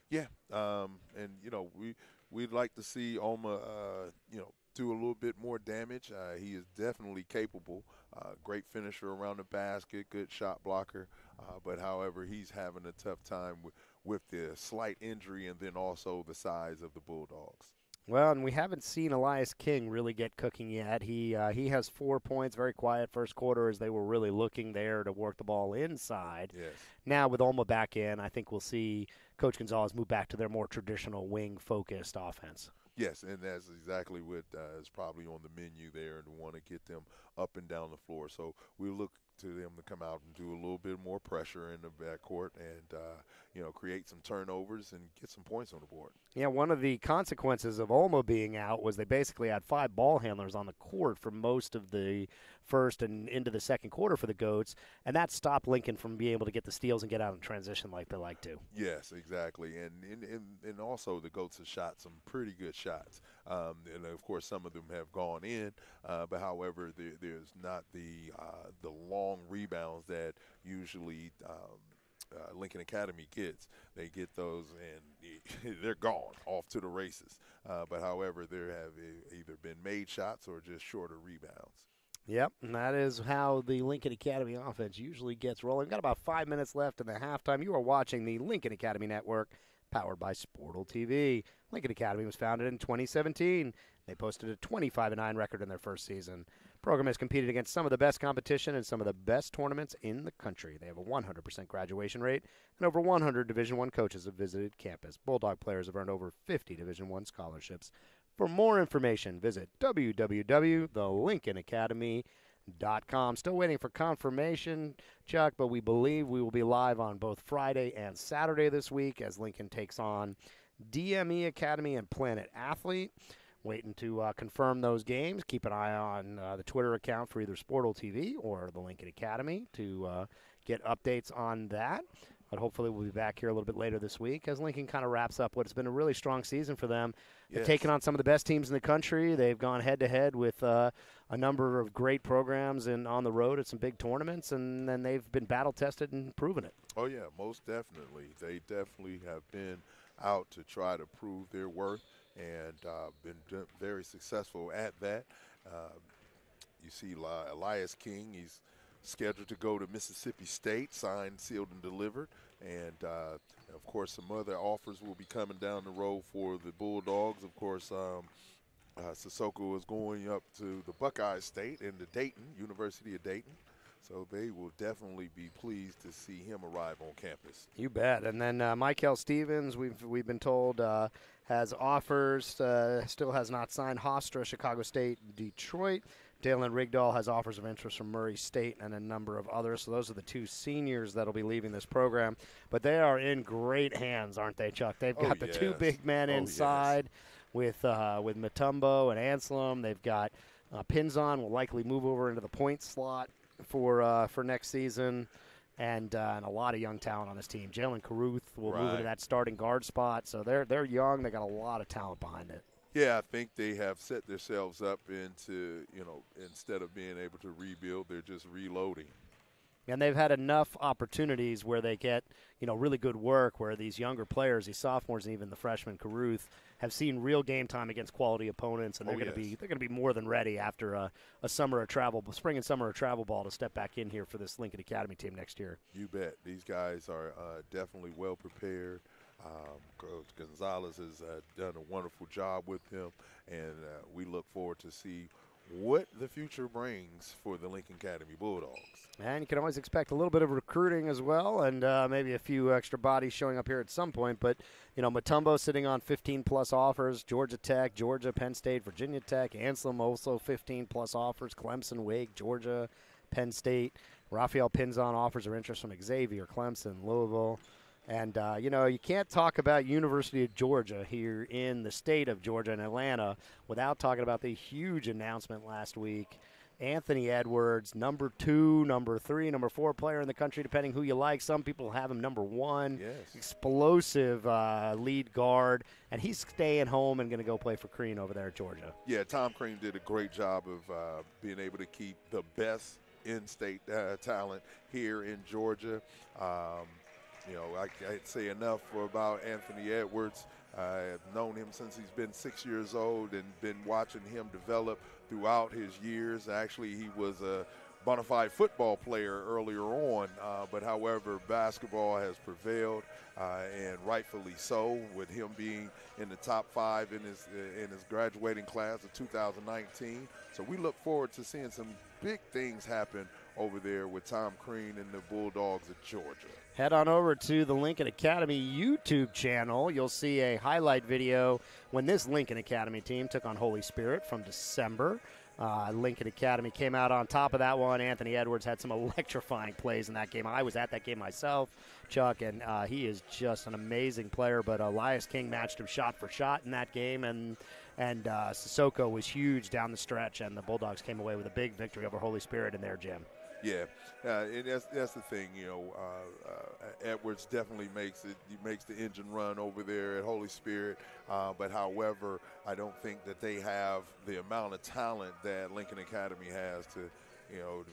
Yeah, and we'd like to see Olma, do a little bit more damage. He is definitely capable. Great finisher around the basket, good shot blocker. But however, he's having a tough time with the slight injury and then also the size of the Bulldogs. Well, and we haven't seen Elias King really get cooking yet. He has 4 points, very quiet first quarter as they were really looking there to work the ball inside. Yes. Now with Olma back in, I think we'll see Coach Gonzalez move back to their more traditional wing-focused offense. Yes, and that's exactly what is probably on the menu there, and want to get them up and down the floor. So we look to them to come out and do a little bit more pressure in the backcourt and, create some turnovers and get some points on the board. Yeah, one of the consequences of Olmo being out was they basically had 5 ball handlers on the court for most of the first and into the second quarter for the Goats, and that stopped Lincoln from being able to get the steals and get out in transition like they like to. Yes, exactly. And also the Goats have shot some pretty good shots. And, of course, some of them have gone in, but, however, there's not the long rebounds that usually Lincoln Academy gets. They get those and they're gone off to the races. But, however, there have either been made shots or just shorter rebounds. Yep, and that is how the Lincoln Academy offense usually gets rolling. We've got about 5 minutes left in the halftime. You are watching the Lincoln Academy Network, powered by Sportal TV. Lincoln Academy was founded in 2017. They posted a 25-9 record in their first season. The program has competed against some of the best competition and some of the best tournaments in the country. They have a 100% graduation rate, and over 100 Division I coaches have visited campus. Bulldog players have earned over 50 Division I scholarships. For more information, visit www.thelincolnacademy.com. Still waiting for confirmation, Chuck, but we believe we will be live on both Friday and Saturday this week as Lincoln takes on DME Academy and Planet Athlete. Waiting to confirm those games. Keep an eye on the Twitter account for either Sportal TV or the Lincoln Academy to get updates on that. But hopefully we'll be back here a little bit later this week as Lincoln kind of wraps up what has been a really strong season for them. They've taken on some of the best teams in the country. They've gone head-to-head with a number of great programs and on the road at some big tournaments, and then they've been battle-tested and proven it. Oh, yeah, most definitely. They definitely have been out to try to prove their worth and been very successful at that. You see Elias King, he's scheduled to go to Mississippi State, signed, sealed, and delivered. And, of course, some other offers will be coming down the road for the Bulldogs. Of course, Sissoko is going up to the Buckeye State and to Dayton, University of Dayton. So they will definitely be pleased to see him arrive on campus. You bet. And then MiKale Stephens, we've been told, has offers, still has not signed. Hofstra, Chicago State, Detroit. Dalen Rigdal has offers of interest from Murray State and a number of others. So those are the 2 seniors that will be leaving this program. But they are in great hands, aren't they, Chuck? They've got the 2 big men inside with Mutombo and Anselem. They've got Pinzon will likely move over into the point slot for next season. And a lot of young talent on this team. Jalen Caruth will move into that starting guard spot. So they're young. They got a lot of talent behind it. Yeah, I think they have set themselves up into, instead of being able to rebuild, they're just reloading. And they've had enough opportunities where they get, really good work where these younger players, these sophomores and even the freshman Caruth, have seen real game time against quality opponents, and they're going to be more than ready after a spring and summer of travel ball to step back in here for this Lincoln Academy team next year. You bet. These guys are definitely well prepared. Coach Gonzalez has done a wonderful job with him, and we look forward to see what the future brings for the Lincoln Academy Bulldogs. And you can always expect a little bit of recruiting as well, and maybe a few extra bodies showing up here at some point. But, Mutombo sitting on 15-plus offers, Georgia Tech, Georgia, Penn State, Virginia Tech, Anselem also 15-plus offers, Clemson, Wake, Georgia, Penn State. Raphael Pinzon offers or interest from Xavier, Clemson, Louisville. And, you can't talk about University of Georgia here in the state of Georgia and Atlanta without talking about the huge announcement last week. Anthony Edwards, number 2, number 3, number 4 player in the country, depending who you like. Some people have him number 1. Yes. Explosive lead guard. And he's staying home and going to go play for Crean over there at Georgia. Yeah, Tom Crean did a great job of being able to keep the best in-state talent here in Georgia. I can't say enough about Anthony Edwards. I've known him since he's been 6 years old and been watching him develop throughout his years. Actually, he was a bona fide football player earlier on, but however, basketball has prevailed, and rightfully so, with him being in the top 5 in his graduating class of 2019. So we look forward to seeing some big things happen over there with Tom Crean and the Bulldogs of Georgia. Head on over to the Lincoln Academy YouTube channel. You'll see a highlight video when this Lincoln Academy team took on Holy Spirit from December. Lincoln Academy came out on top of that one. Anthony Edwards had some electrifying plays in that game. I was at that game myself, Chuck, and he is just an amazing player. But Elias King matched him shot for shot in that game, and Sissoko was huge down the stretch, and the Bulldogs came away with a big victory over Holy Spirit in their gym. Yeah, and that's the thing, Edwards definitely makes it. He makes the engine run over there at Holy Spirit. But however, I don't think that they have the amount of talent that Lincoln Academy has to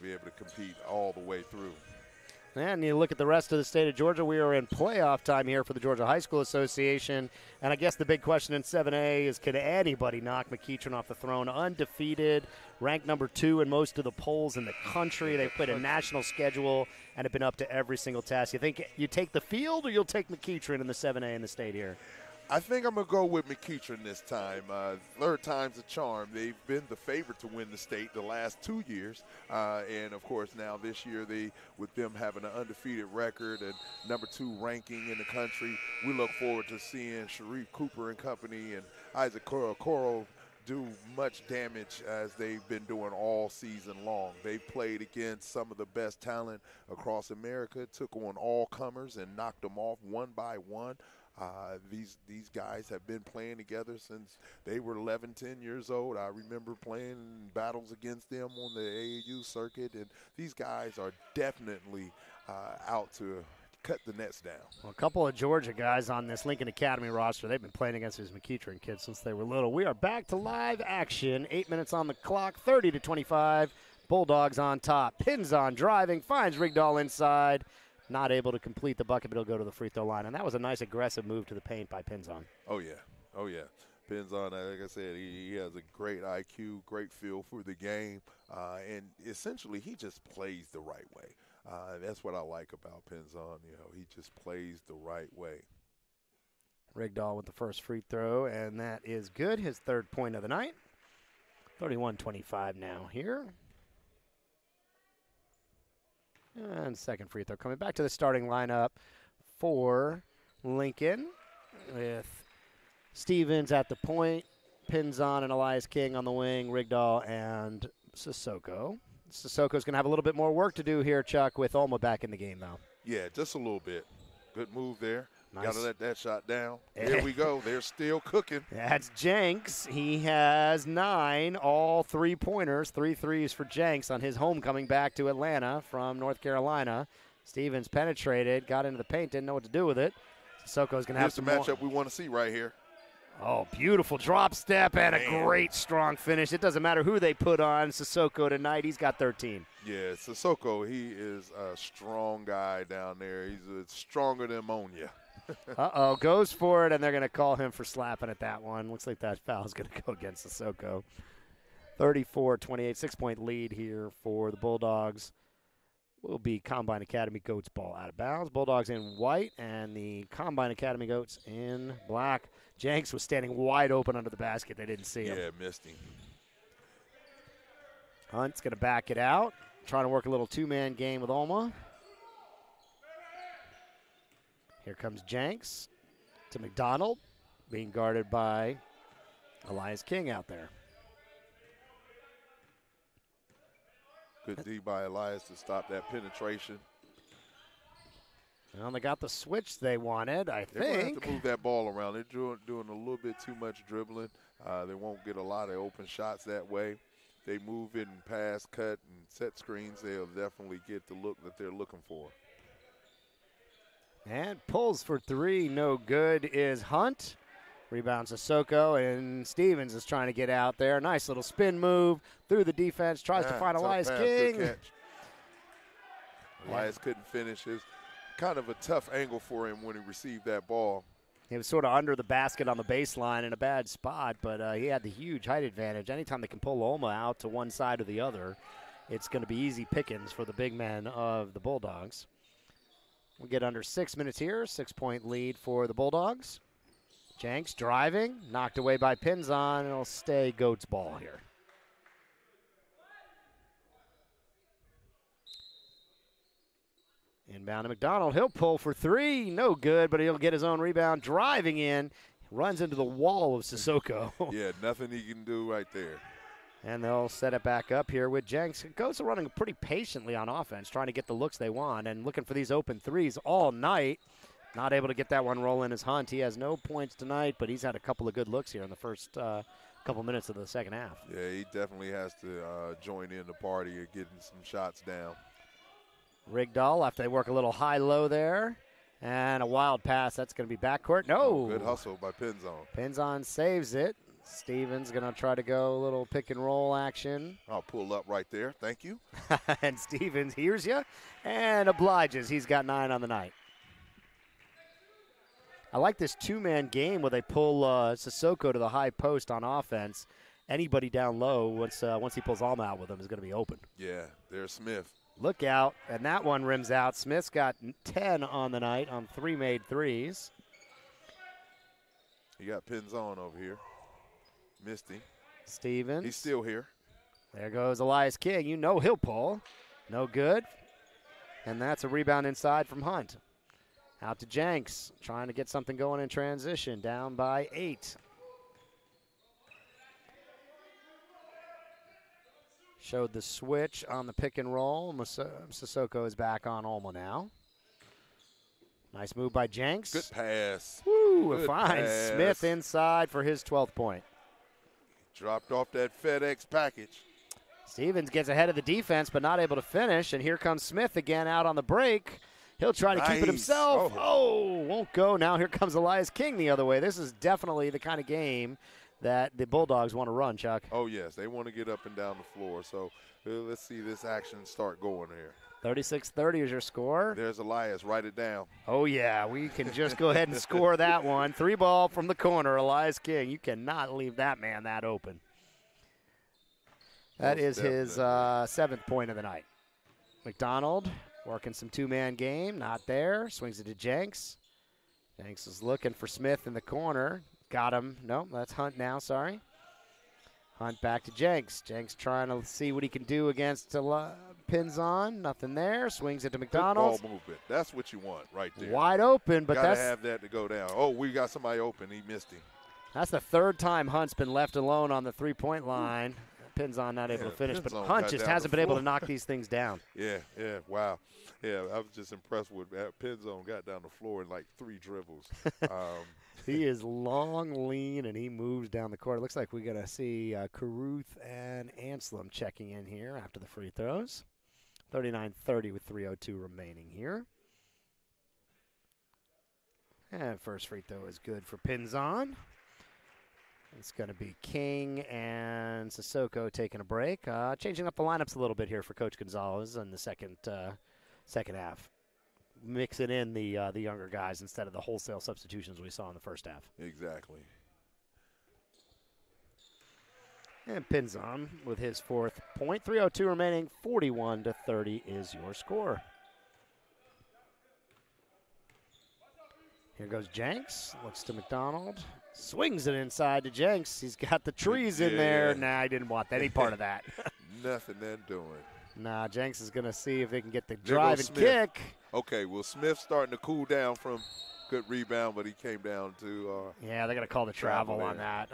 be able to compete all the way through. And you look at the rest of the state of Georgia, we are in playoff time here for the Georgia High School Association. And I guess the big question in 7A is, can anybody knock McEachern off the throne? Undefeated, ranked number 2 in most of the polls in the country. They've played a national schedule and have been up to every single test. You think you take the field or you'll take McEachern in the 7A in the state here? I think I'm going to go with McEachern this time. Third time's a charm. They've been the favorite to win the state the last 2 years. And, of course, now this year, with them having an undefeated record and number 2 ranking in the country, we look forward to seeing Sharif Cooper and company and Isaac Coro do much damage as they've been doing all season long. They've played against some of the best talent across America, took on all comers and knocked them off one by one. These guys have been playing together since they were 11, 10 years old. I remember playing battles against them on the AAU circuit, and these guys are definitely out to cut the nets down. Well, a couple of Georgia guys on this Lincoln Academy roster, they've been playing against these McEachern kids since they were little. We are back to live action. 8 minutes on the clock, 30-25. Bulldogs on top. Pinzon driving, finds Rigdal inside. Not able to complete the bucket, but he'll go to the free throw line. And that was a nice aggressive move to the paint by Pinzon. Oh, yeah. Pinzon, like I said, he has a great IQ, great feel for the game. And essentially, he just plays the right way. That's what I like about Pinzon. He just plays the right way. Rigdal with the first free throw, and that is good. His third point of the night. 31-25 now here. And second free throw coming back to the starting lineup for Lincoln with Stephens at the point, Pinzon and Elias King on the wing, Rigdal and Sissoko. Sissoko's going to have a little bit more work to do here, Chuck, with Olma back in the game, though. Yeah, just a little bit. Good move there. Nice. Got to let that shot down. Here we go. They're still cooking. That's Jenks. He has 9, all 3-pointers, 3 threes for Jenks on his homecoming back to Atlanta from North Carolina. Stephens penetrated, got into the paint, didn't know what to do with it. Sissoko's going to have some Here's the matchup we want to see right here. Oh, beautiful drop step and a great strong finish. It doesn't matter who they put on Sissoko tonight. He's got 13. Yeah, Sissoko, he is a strong guy down there. He's stronger than ammonia. Uh-oh, goes for it, and they're going to call him for slapping at that one. Looks like that foul's going to go against Sissoko. 34-28, 6-point lead here for the Bulldogs. Will be Combine Academy Goats ball out of bounds. Bulldogs in white, and the Combine Academy Goats in black. Jenks was standing wide open under the basket. They didn't see him. Yeah, missed him. Hunt's going to back it out, trying to work a little two-man game with Olma. Here comes Jenks to McDonald, being guarded by Elias King out there. Good D by Elias to stop that penetration. Well, they got the switch they wanted, I think. They're going to have to move that ball around. They're doing a little bit too much dribbling. They won't get a lot of open shots that way. They move in pass, cut, and set screens. They'll definitely get the look that they're looking for. And pulls for 3, no good is Hunt. Rebounds Sissoko, and Stephens is trying to get out there. Nice little spin move through the defense, tries to find Elias King. Elias couldn't finish. It was kind of a tough angle for him when he received that ball. He was sort of under the basket on the baseline in a bad spot, but he had the huge height advantage. Anytime they can pull Olma out to one side or the other, it's going to be easy pickings for the big men of the Bulldogs. We'll get under 6 minutes here. 6-point lead for the Bulldogs. Jenks driving, knocked away by Pinzon, and it'll stay Goats ball here. Inbound to McDonald. He'll pull for 3. No good, but he'll get his own rebound. Driving in, runs into the wall of Sissoko. Yeah, nothing he can do right there. And they'll set it back up here with Jenks. Goats are running pretty patiently on offense, trying to get the looks they want and looking for these open threes all night. Not able to get that one rolling as Hunt. He has no points tonight, but he's had a couple of good looks here in the first couple minutes of the second half. Yeah, he definitely has to join in the party of getting some shots down. Rigdal after they work a little high-low there. And a wild pass. That's going to be backcourt. No. Oh, good hustle by Pinzon. Pinzon saves it. Stevens going to try to go a little pick-and-roll action. I'll pull up right there. Thank you. And Stevens hears you and obliges. He's got 9 on the night. I like this two-man game where they pull Sissoko to the high post on offense. Anybody down low, once he pulls them out with him, is going to be open. Yeah, there's Smith. Look out, and that one rims out. Smith's got 10 on the night on 3 made threes. You got Pinzon over here. Misty. Stevens. He's still here. There goes Elias King. You know he'll pull. No good. And that's a rebound inside from Hunt. Out to Jenks, trying to get something going in transition, down by 8. Showed the switch on the pick and roll. Sissoko is back on Olma now. Nice move by Jenks. Good pass. Woo, Good finds pass. Smith inside for his 12th point. Dropped off that FedEx package. Stevens gets ahead of the defense, but not able to finish. And here comes Smith again out on the break. He'll try to keep it himself. Oh, won't go. Now here comes Elias King the other way. This is definitely the kind of game that the Bulldogs want to run, Chuck. Oh, yes. They want to get up and down the floor. So let's see this action start going here. 36-30 is your score. There's Elias. Write it down. Oh, yeah. We can just go ahead and score that one. 3 ball from the corner, Elias King. You cannot leave that man that open. That is his 7th point of the night. McDonald working some two-man game. Not there. Swings it to Jenks. Jenks is looking for Smith in the corner. Got him. No, that's Hunt now, sorry. Hunt back to Jenks. Jenks trying to see what he can do against Pinzon. Nothing there. Swings it to McDonald. Good ball movement. That's what you want right there. Wide open, but Gotta have that to go down. Oh, we got somebody open. He missed him. That's the 3rd time Hunt's been left alone on the three-point line. Pinzon not able to finish, but Hunt just hasn't been able to knock these things down. Yeah, wow. Yeah, I was just impressed with Pinzon got down the floor in like 3 dribbles. He is long, lean, and he moves down the court. It looks like we're going to see Caruth and Anselem checking in here after the free throws. 39-30 with 3:02 remaining here. And first free throw is good for Pinzon. It's going to be King and Sissoko taking a break. Changing up the lineups a little bit here for Coach Gonzalez in the second half. Mixing in the younger guys instead of the wholesale substitutions we saw in the first half. Exactly. And Pinzon with his 4th point. 3:02 remaining. 41-30 is your score. Here goes Jenks. Looks to McDonald. Swings it inside to Jenks. He's got the trees in there. Nah, I didn't want any part of that. Nothing they're doing. Nah, Jenks is going to see if they can get the drive and kick. Okay, well, Smith's starting to cool down from good rebound, but he came down to yeah, they're going to call the travel on that.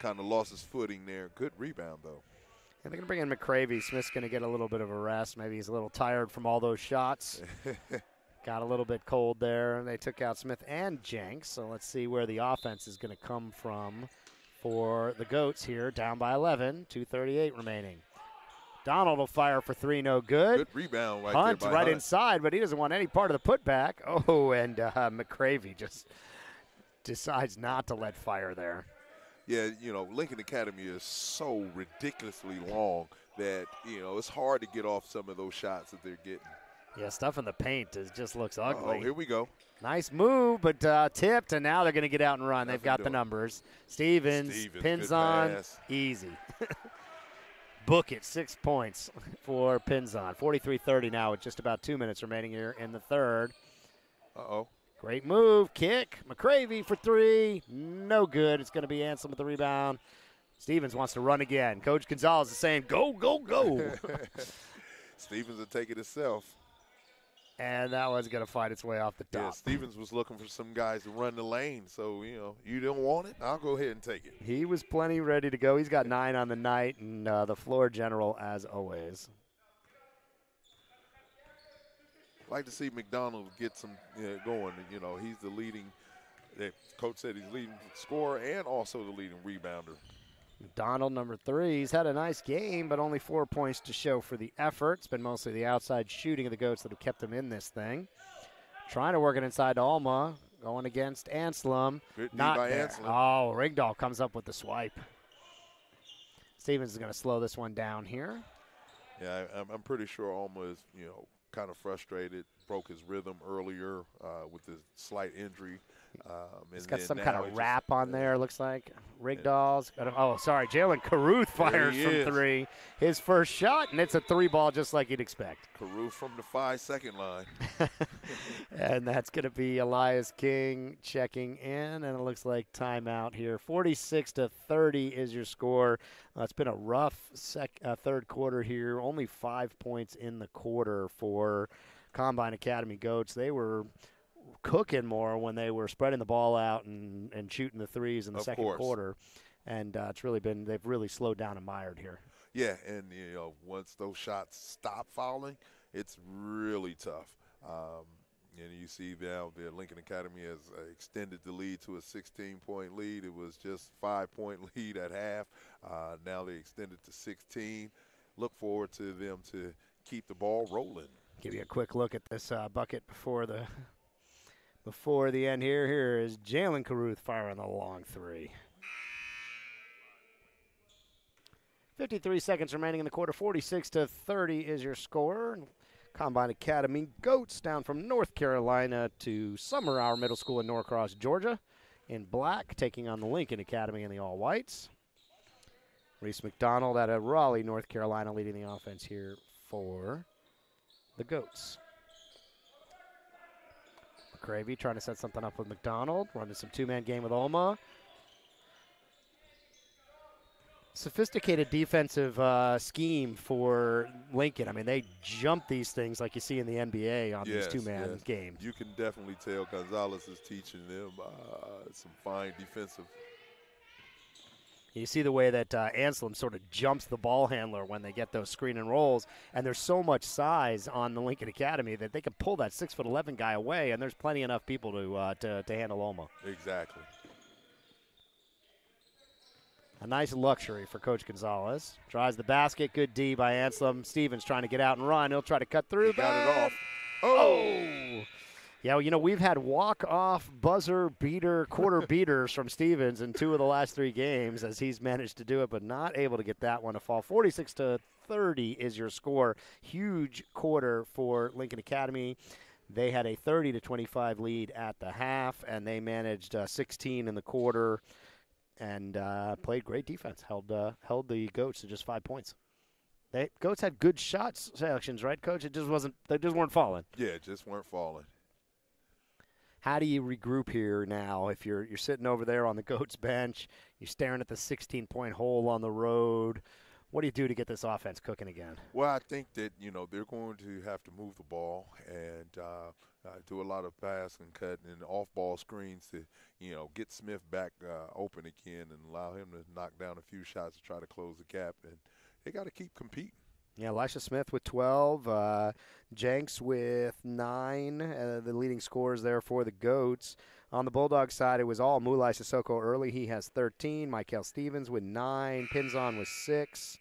Kind of lost his footing there. Good rebound, though. And they're going to bring in McCravey. Smith's going to get a little bit of a rest. Maybe he's a little tired from all those shots. Got a little bit cold there. They took out Smith and Jenks. So let's see where the offense is going to come from for the Goats here. Down by 11, 2:38 remaining. Donald will fire for 3, no good. Good rebound right Hunt there by right Hunt. inside, but he doesn't want any part of the putback. Oh, and McCravey just decides not to let fire there. Yeah, Lincoln Academy is so ridiculously long that, it's hard to get off some of those shots that they're getting. Yeah, stuff in the paint just looks ugly. Oh, here we go. Nice move, but tipped, and now they're going to get out and run. They've got the numbers. Stevens Pinzon, easy. Book it, 6 points for Pinzon. 43-30 now with just about 2 minutes remaining here in the third. Uh-oh. Great move, kick. McCravey for 3, no good. It's going to be Anselem with the rebound. Stevens wants to run again. Coach Gonzalez is saying, go, go, go. Stevens will take it himself. And that one's going to find its way off the top. Yeah, Stephens was looking for some guys to run the lane. So, you don't want it, I'll go ahead and take it. He was plenty ready to go. He's got 9 on the night, and the floor general as always. Like to see McDonald get some going. He's the leading. The coach said he's leading scorer and also the leading rebounder. McDonald, number 3. He's had a nice game, but only 4 points to show for the effort. It's been mostly the outside shooting of the Goats that have kept him in this thing. Trying to work it inside to Alma, going against Anselem. Good D Not by there. Anselem. Oh, Rigdahl comes up with the swipe. Stephens is going to slow this one down here. Yeah, I'm pretty sure Alma is, kind of frustrated, broke his rhythm earlier with his slight injury. He's got some kind of wrap on there, looks like. Rigdahl's got Jalen Caruth fires from 3. His first shot, and it's a 3-ball just like you'd expect. Caruth from the 5-second line. And that's going to be Elias King checking in, and it looks like timeout here. 46-30 is your score. It's been a rough third quarter here. Only 5 points in the quarter for Combine Academy Goats. They were cooking more when they were spreading the ball out and shooting the threes in the second quarter. And they've really slowed down and mired here. Yeah, and once those shots stop falling, it's really tough. And you see now the Lincoln Academy has extended the lead to a 16-point lead. It was just 5-point lead at half. Now they extended to 16. Look forward to them to keep the ball rolling. Give you a quick look at this bucket before the end here. Here is Jalen Caruth firing the long 3. 53 seconds remaining in the quarter. 46-30 is your score. Combine Academy Goats down from North Carolina to Summer Hour Middle School in Norcross, Georgia, in black, taking on the Lincoln Academy in the all-whites. Reese McDonald out of Raleigh, North Carolina, leading the offense here for the Goats. McCravey trying to set something up with McDonald, running some two-man game with Alma. Sophisticated defensive scheme for Lincoln. I mean, they jump these things like you see in the NBA on these two-man games. You can definitely tell Gonzalez is teaching them some fine defensive. You see the way that Anselem sort of jumps the ball handler when they get those screen and rolls, and there's so much size on the Lincoln Academy that they can pull that 6'11" guy away, and there's plenty enough people to handle Alma. Exactly. A nice luxury for Coach Gonzalez. Drives the basket. Good D by Anselem. Stephens trying to get out and run. He'll try to cut through. Got it off. Oh! Yeah, well, we've had walk-off, buzzer beater, quarter beaters from Stephens in 2 of the last 3 games as he's managed to do it, but not able to get that one to fall. 46-30 is your score. Huge quarter for Lincoln Academy. They had a 30-25 lead at the half, and they managed 16 in the quarter. And played great defense. Held the Goats to just 5 points. Goats had good shot selections, right, Coach? They just weren't falling. Yeah, just weren't falling. How do you regroup here now? If you're sitting over there on the Goats bench, you're staring at the 16-point hole on the road. What do you do to get this offense cooking again? Well, I think that they're going to have to move the ball and do a lot of pass and cut and off-ball screens to get Smith back open again and allow him to knock down a few shots to try to close the gap. And they got to keep competing. Yeah, Elisha Smith with 12, Jenks with 9, the leading scorers there for the Goats. On the Bulldogs side, it was all Moulaye Sissoko early. He has 13. MiKale Stephens with 9. Pinzon with 6.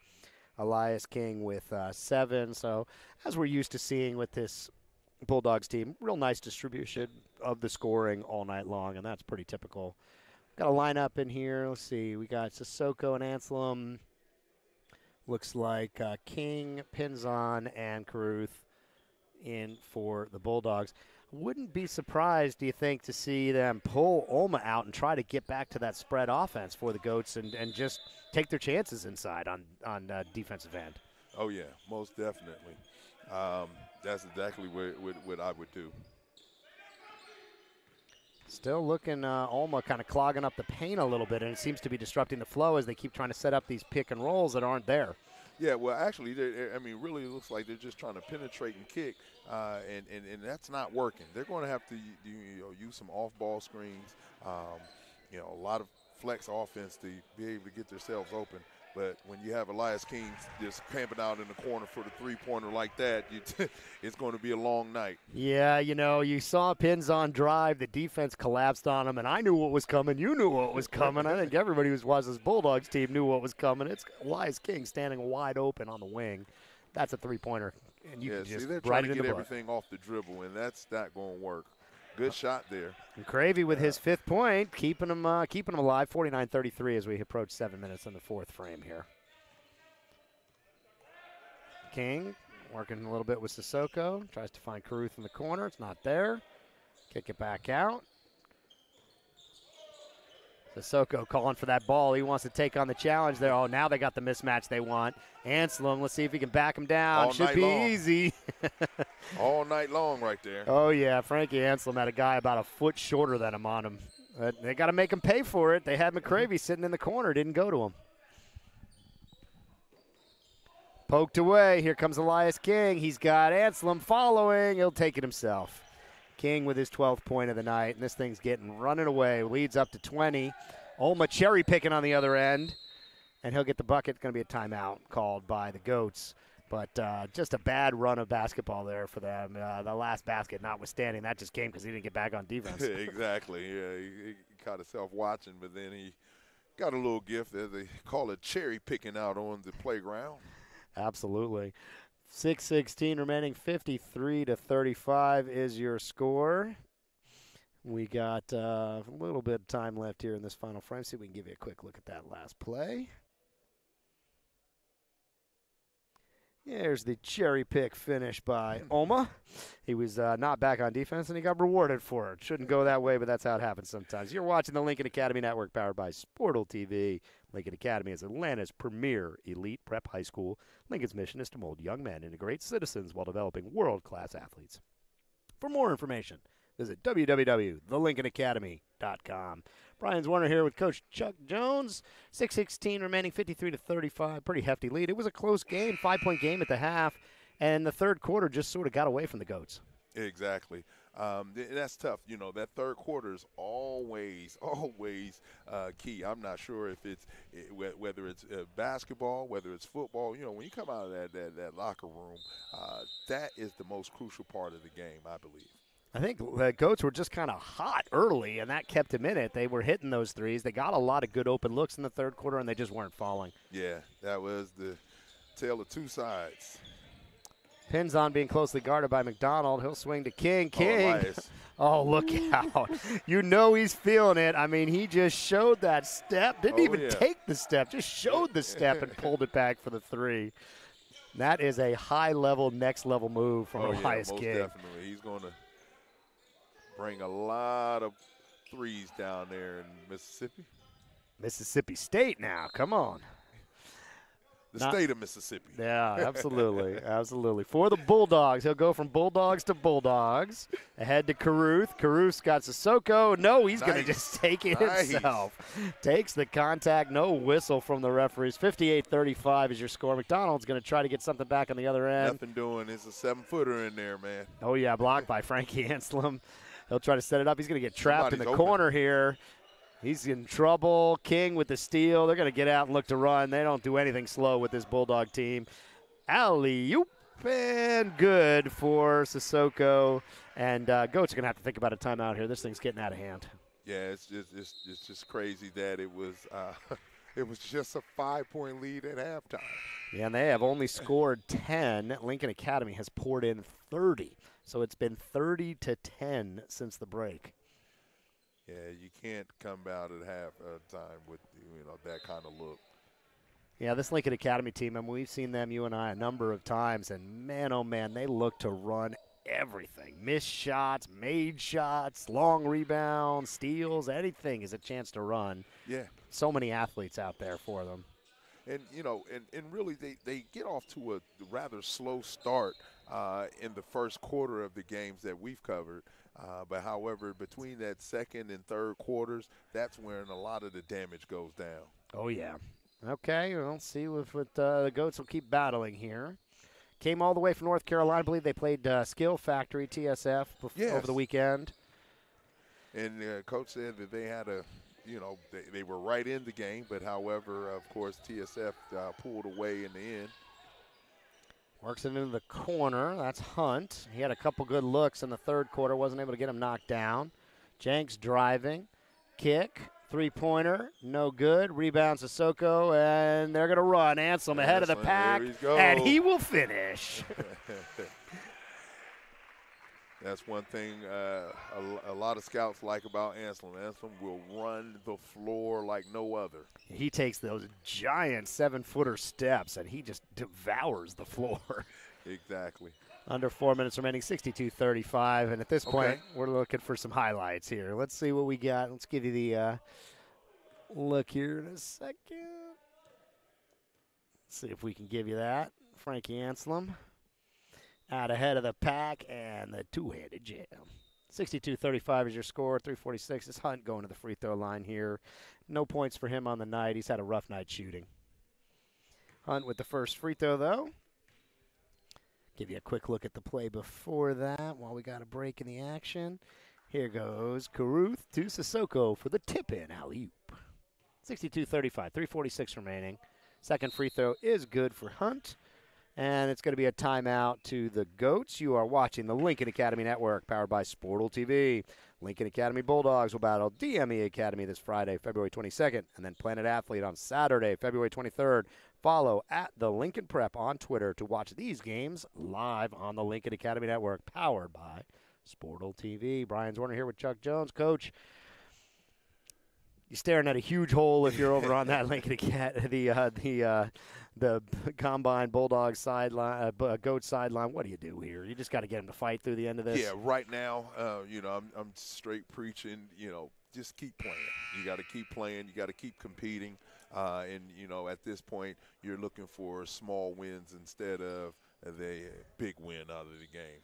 Elias King with 7. So as we're used to seeing with this Bulldogs team, real nice distribution of the scoring all night long, and that's pretty typical. Got a lineup in here. Let's see. We got Sissoko and Anselem. Looks like King, Pinzon, and Caruth in for the Bulldogs. Wouldn't be surprised, do you think, to see them pull Alma out and try to get back to that spread offense for the Goats and just take their chances inside on defensive end. Oh, yeah, most definitely. That's exactly what I would do. Still looking Alma kind of clogging up the paint a little bit, and it seems to be disrupting the flow as they keep trying to set up these pick and rolls that aren't there. Yeah, well, actually, I mean, really looks like they're just trying to penetrate and kick, and that's not working. They're going to have to use some off-ball screens, a lot of flex offense to be able to get themselves open. But when you have Elias King just camping out in the corner for the three-pointer like that, it's going to be a long night. Yeah, you saw pins on drive. The defense collapsed on him, and I knew what was coming. You knew what was coming. I think everybody who watched this Bulldogs team knew what was coming. It's Elias King standing wide open on the wing. That's a three-pointer, and you can just they're right trying to in get the everything off the dribble, and that's not going to work. Good shot there. And Cravey with his 5th point, keeping them alive. 49-33 as we approach 7 minutes in the 4th frame here. King working a little bit with Sissoko. Tries to find Caruth in the corner. It's not there. Kick it back out. Sissoko calling for that ball. He wants to take on the challenge there. Oh, now they got the mismatch they want. Anselem, let's see if he can back him down. Should be easy. All night long right there. Oh, yeah. Frankie Anselem had a guy about a foot shorter than him on him. They got to make him pay for it. They had McCravey sitting in the corner. Didn't go to him. Poked away. Here comes Elias King. He's got Anselem following. He'll take it himself. King with his 12th point of the night, and this thing's running away. Leads up to 20. Olma cherry picking on the other end, and he'll get the bucket. It's going to be a timeout called by the Goats. But just a bad run of basketball there for them. The last basket notwithstanding, that just came because he didn't get back on defense. Exactly. Yeah, he caught himself watching, but then he got a little gift, as they call it, cherry picking out on the playground. Absolutely. 6:16 remaining, 53-35 is your score. We got a little bit of time left here in this final frame. See if we can give you a quick look at that last play. Here's the cherry pick finish by Olma. He was not back on defense, and he got rewarded for it. Shouldn't go that way, but that's how it happens sometimes. You're watching the Lincoln Academy Network, powered by Sportal TV. Lincoln Academy is Atlanta's premier elite prep high school. Lincoln's mission is to mold young men into great citizens while developing world-class athletes. For more information, visit www.thelincolnacademy.com. Brian's Warner here with Coach Chuck Jones. 6:16 remaining, 53-35. Pretty hefty lead. It was a close game, 5-point game at the half, and the third quarter just sort of got away from the Goats. Exactly. That's tough. That third quarter is always key. I'm not sure if whether it's basketball, whether it's football. When you come out of that locker room, that is the most crucial part of the game, I believe. I think the Goats were just kind of hot early, and that kept them in it. They were hitting those threes. They got a lot of good open looks in the third quarter, and they just weren't falling. Yeah, that was the tale of two sides. Pins on being closely guarded by McDonald. He'll swing to King. King. Oh, look out. He's feeling it. I mean, he just showed that step. Didn't even take the step. Just showed the step and pulled it back for the three. That is a high-level, next-level move from Elias King. King. Definitely. He's going to bring a lot of threes down there in Mississippi. Mississippi State now. Come on. The state of Mississippi. Yeah, absolutely. Absolutely. For the Bulldogs, he'll go from Bulldogs to Bulldogs. Ahead to Caruth. Caruth's got Sissoko. No, he's going to just take it himself. Takes the contact. No whistle from the referees. 58-35 is your score. McDonald's going to try to get something back on the other end. Nothing doing. It's a 7-footer in there, man. Oh, yeah, blocked by Frankie Anselem. He'll try to set it up. He's going to get trapped in the corner here. He's in trouble. King with the steal. They're going to get out and look to run. They don't do anything slow with this Bulldog team. Alley-oop, and good for Sissoko. And Goats are going to have to think about a timeout here. This thing's getting out of hand. Yeah, it's just crazy that it was just a 5-point lead at halftime. Yeah, and they have only scored 10. Lincoln Academy has poured in 30. So it's been 30-10 since the break. Yeah, you can't come out at halftime with that kind of look. Yeah, this Lincoln Academy team, we've seen them, you and I, a number of times, and man, oh man, they look to run everything. Missed shots, made shots, long rebounds, steals, anything is a chance to run. Yeah. So many athletes out there for them. And, and really they get off to a rather slow start in the first quarter of the games that we've covered. But, however, between that second and third quarters, that's when a lot of the damage goes down. Oh, yeah. Okay, we'll see if the Goats will keep battling here. Came all the way from North Carolina. I believe they played Skill Factory, TSF, over the weekend. And Coach said that they had they were right in the game, but however, of course, TSF pulled away in the end. Works it into the corner. That's Hunt. He had a couple good looks in the third quarter. Wasn't able to get him knocked down. Jenks driving. Kick. Three-pointer. No good. Rebound Sissoko, and they're going to run. Anselem ahead of the pack, and he will finish. That's one thing a lot of scouts like about Anselem. Anselem will run the floor like no other. He takes those giant 7-footer steps, and he just devours the floor. Exactly. Under 4 minutes remaining, 62-35. And at this point, we're looking for some highlights here. Let's see what we got. Let's give you the look here in a second. Let's see if we can give you that. Frankie Anselem out ahead of the pack, and the two-handed jam. 62-35 is your score. 3:46 is Hunt going to the free throw line here. No points for him on the night. He's had a rough night shooting. Hunt with the first free throw, though. Give you a quick look at the play before that while we got a break in the action. Here goes Caruth to Sissoko for the tip-in alley-oop. 62-35, 3:46 remaining. Second free throw is good for Hunt. And it's going to be a timeout to the Goats. You are watching the Lincoln Academy Network, powered by Sportal TV. Lincoln Academy Bulldogs will battle DME Academy this Friday, February 22nd, and then Planet Athlete on Saturday, February 23rd. Follow at the Lincoln Prep on Twitter to watch these games live on the Lincoln Academy Network, powered by Sportal TV. Brian Zorner here with Chuck Jones. Coach, you're staring at a huge hole if you're over on that Lincoln Academy, the Combine Bulldogs sideline, Goat sideline. What do you do here? You just got to get him to fight through the end of this. Yeah, right now, I'm straight preaching. Just keep playing. You got to keep playing. You got to keep competing. And at this point, you're looking for small wins instead of the big win out of the game.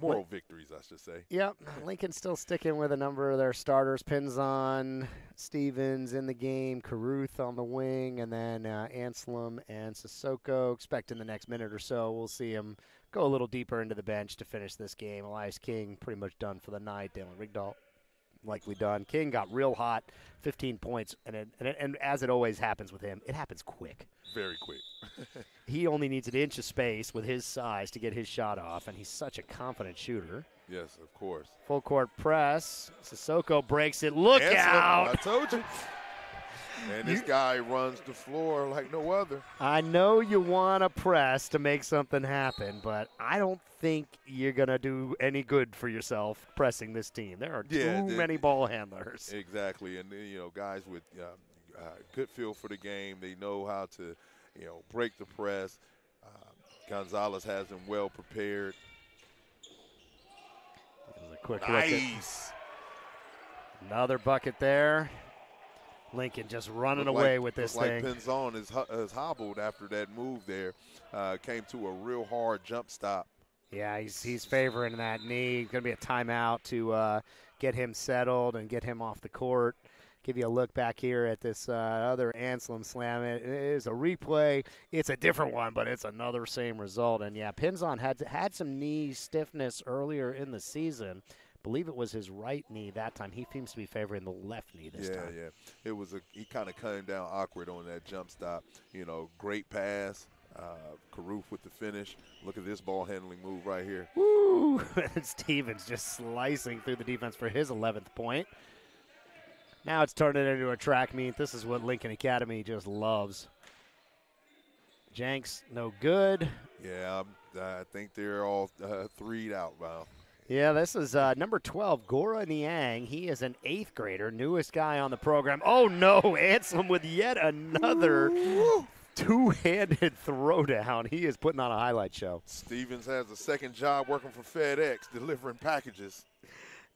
Moral victories, I should say. Yep. Lincoln's still sticking with a number of their starters. Pinzon, Stephens in the game, Caruth on the wing, and then Anselem and Sissoko. Expect in the next minute or so we'll see him go a little deeper into the bench to finish this game. Elias King pretty much done for the night. Dylan Rigdal likely done. King got real hot, 15 points, and as it always happens with him, it happens quick. Very quick. He only needs an inch of space with his size to get his shot off, and he's such a confident shooter. Yes, of course. Full court press. Sissoko breaks it. Look out! I told you. And this guy runs the floor like no other. I know you want to press to make something happen, but I don't think you're going to do any good for yourself pressing this team. There are too many ball handlers. Exactly. And, guys with good feel for the game. They know how to, break the press. Gonzalez has them well prepared. A quick nice. Another bucket there. Lincoln just running away with this thing. Like Pinzon is hobbled after that move there. Came to a real hard jump stop. Yeah, he's favoring that knee. Going to be a timeout to get him settled and get him off the court. Give you a look back here at this other Anselem slam. It is a replay. It's a different one, but it's another same result. And, yeah, Pinzon had some knee stiffness earlier in the season. Believe it was his right knee that time. He seems to be favoring the left knee this time. Yeah. It was he kind of came down awkward on that jump stop. Great pass. Caruth with the finish. Look at this ball handling move right here. Woo! Stephens just slicing through the defense for his 11th point. Now it's turned it into a track meet. This is what Lincoln Academy just loves. Jenks, no good. Yeah, I think they're all threed out now. Yeah, this is number 12, Gora Niang. He is an 8th grader, newest guy on the program. Oh, no, Anselem with yet another two-handed throwdown. He is putting on a highlight show. Stephens has a second job working for FedEx, delivering packages.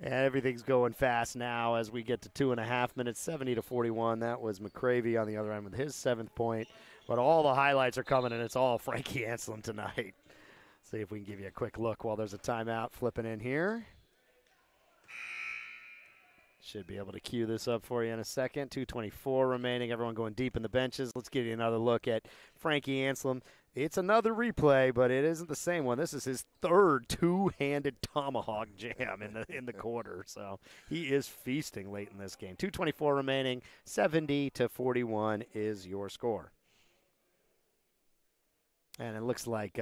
And everything's going fast now as we get to 2.5 minutes, 70-41. That was McCravey on the other end with his 7th point. But all the highlights are coming, and it's all Frankie Anselem tonight. See if we can give you a quick look while there's a timeout flipping in here. Should be able to cue this up for you in a second. 2:24 remaining. Everyone going deep in the benches. Let's give you another look at Frankie Anselem. It's another replay, but it isn't the same one. This is his third two-handed tomahawk jam in the quarter. So he is feasting late in this game. 2:24 remaining. 70-41 is your score. And it looks like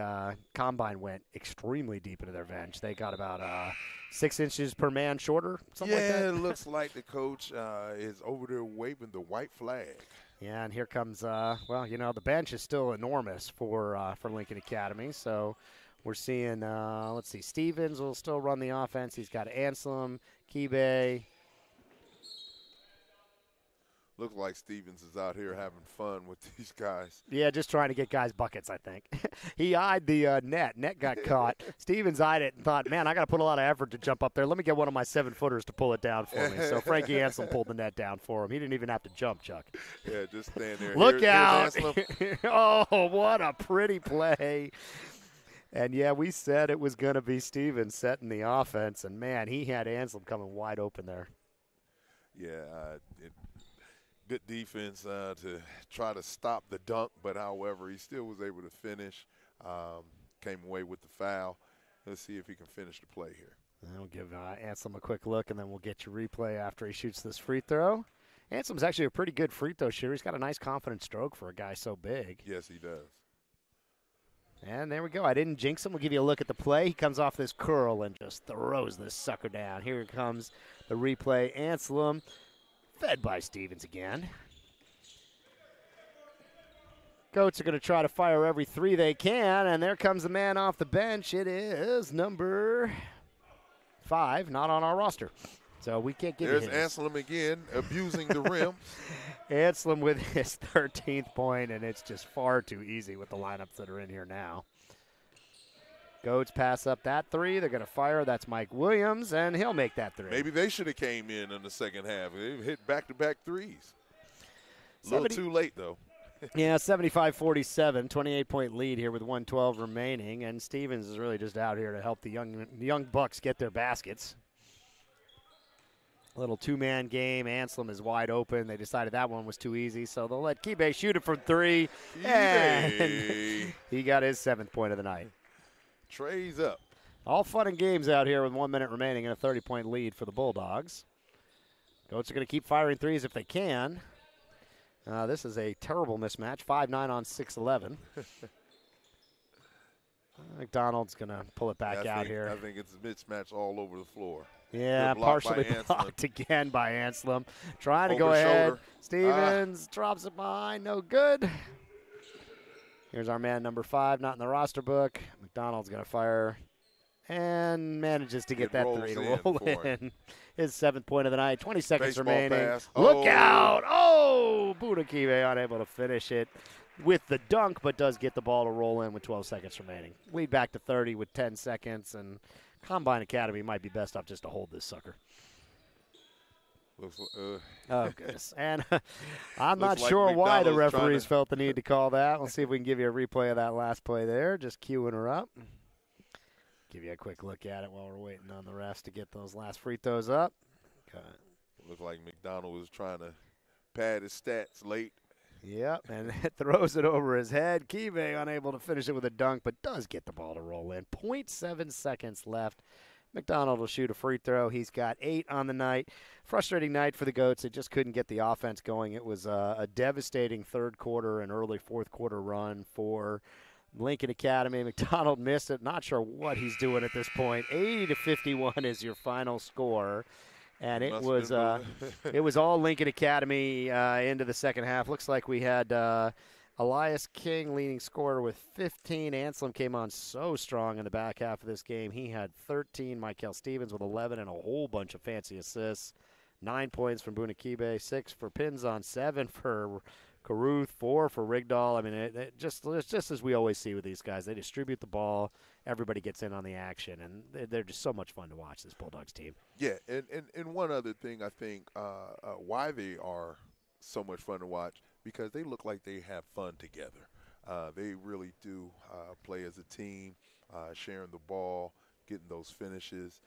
Combine went extremely deep into their bench. They got about 6 inches per man shorter, something like that. Yeah, it looks like the coach is over there waving the white flag. Yeah, and here comes, well, you know, the bench is still enormous for Lincoln Academy. So we're seeing, let's see, Stephens will still run the offense. He's got Anselem, Kibe. Looks like Stephens is out here having fun with these guys. Yeah, just trying to get guys buckets, I think. He eyed the net. Net got caught. Stephens eyed it and thought, man, I got to put a lot of effort to jump up there. Let me get one of my 7-footers to pull it down for me. So Frankie Anselem pulled the net down for him. He didn't even have to jump, Chuck. Yeah, just stand there. Look out. Oh, what a pretty play. And, yeah, we said it was going to be Stephens setting the offense. And, man, he had Anselem coming wide open there. Yeah, good defense to try to stop the dunk, but however, he still was able to finish. Came away with the foul. Let's see if he can finish the play here. We'll give Anselem a quick look, and then we'll get your replay after he shoots this free throw. Anselem's actually a pretty good free throw shooter. He's got a nice confident stroke for a guy so big. Yes, he does. And there we go. I didn't jinx him. We'll give you a look at the play. He comes off this curl and just throws this sucker down. Here comes the replay. Anselem. Fed by Stephens again. Goats are going to try to fire every three they can, and there comes the man off the bench. It is number 5, not on our roster. So we can't give There's you his. Anselem again, abusing the rim. Anselem with his 13th point, and it's just far too easy with the lineups that are in here now. Goats pass up that three. They're going to fire. That's Mike Williams, and he'll make that three. Maybe they should have came in the second half. They hit back-to-back threes. A little too late, though. Yeah, 75-47, 28-point lead here with 1:12 remaining, and Stephens is really just out here to help the young Bucks get their baskets. A little two-man game. Anselem is wide open. They decided that one was too easy, so they'll let Kibe shoot it from three, and he got his 7th point of the night. Trey's up. All fun and games out here with 1 minute remaining and a 30-point lead for the Bulldogs. Goats are going to keep firing threes if they can. This is a terrible mismatch, 5'9" on 6'11". McDonald's going to pull it back out here. I think it's a mismatch all over the floor. Yeah, partially blocked again by Anselem. Trying to go ahead. Stephens drops it behind, no good. Here's our man number 5, not in the roster book. McDonald's going to fire and manages to get that three to roll in. His 7th point of the night, 20 seconds remaining. Look out. Oh, Budakibe unable to finish it with the dunk, but does get the ball to roll in with 12 seconds remaining. Lead back to 30 with 10 seconds, and Combine Academy might be best off just to hold this sucker. Oh, goodness. And I'm not sure why the referees felt the need to call that. We'll see if we can give you a replay of that last play there. Just queuing her up. Give you a quick look at it while we're waiting on the refs to get those last free throws up. Okay. Looked like McDonald was trying to pad his stats late. Yep, and it throws it over his head. Kibe unable to finish it with a dunk, but does get the ball to roll in. 0.7 seconds left. McDonald will shoot a free throw. He's got 8 on the night. Frustrating night for the Goats. They just couldn't get the offense going. It was a devastating third quarter and early fourth quarter run for Lincoln Academy. McDonald missed it. Not sure what he's doing at this point. 80-51 is your final score. And it was all Lincoln Academy into the second half. Looks like we had Elias King leading scorer with 15. Anselem came on so strong in the back half of this game. He had 13. MiKale Stephens with 11 and a whole bunch of fancy assists. 9 points from Bunakibe, 6 for Pinzon, 7 for Caruth, 4 for Rigdal. I mean, it's just as we always see with these guys. They distribute the ball. Everybody gets in on the action, and they're just so much fun to watch, this Bulldogs team. Yeah, and one other thing I think why they are so much fun to watch, because they look like they have fun together. They really do play as a team, sharing the ball, getting those finishes.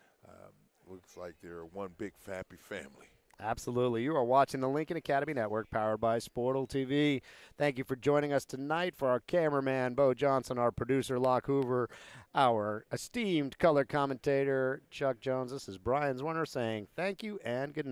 Looks like they're one big happy family. Absolutely. You are watching the Lincoln Academy Network, powered by Sportal TV. Thank you for joining us tonight. For our cameraman, Bo Johnson, our producer, Locke Hoover, our esteemed color commentator, Chuck Jones, this is Brian Zwinner saying thank you and good night.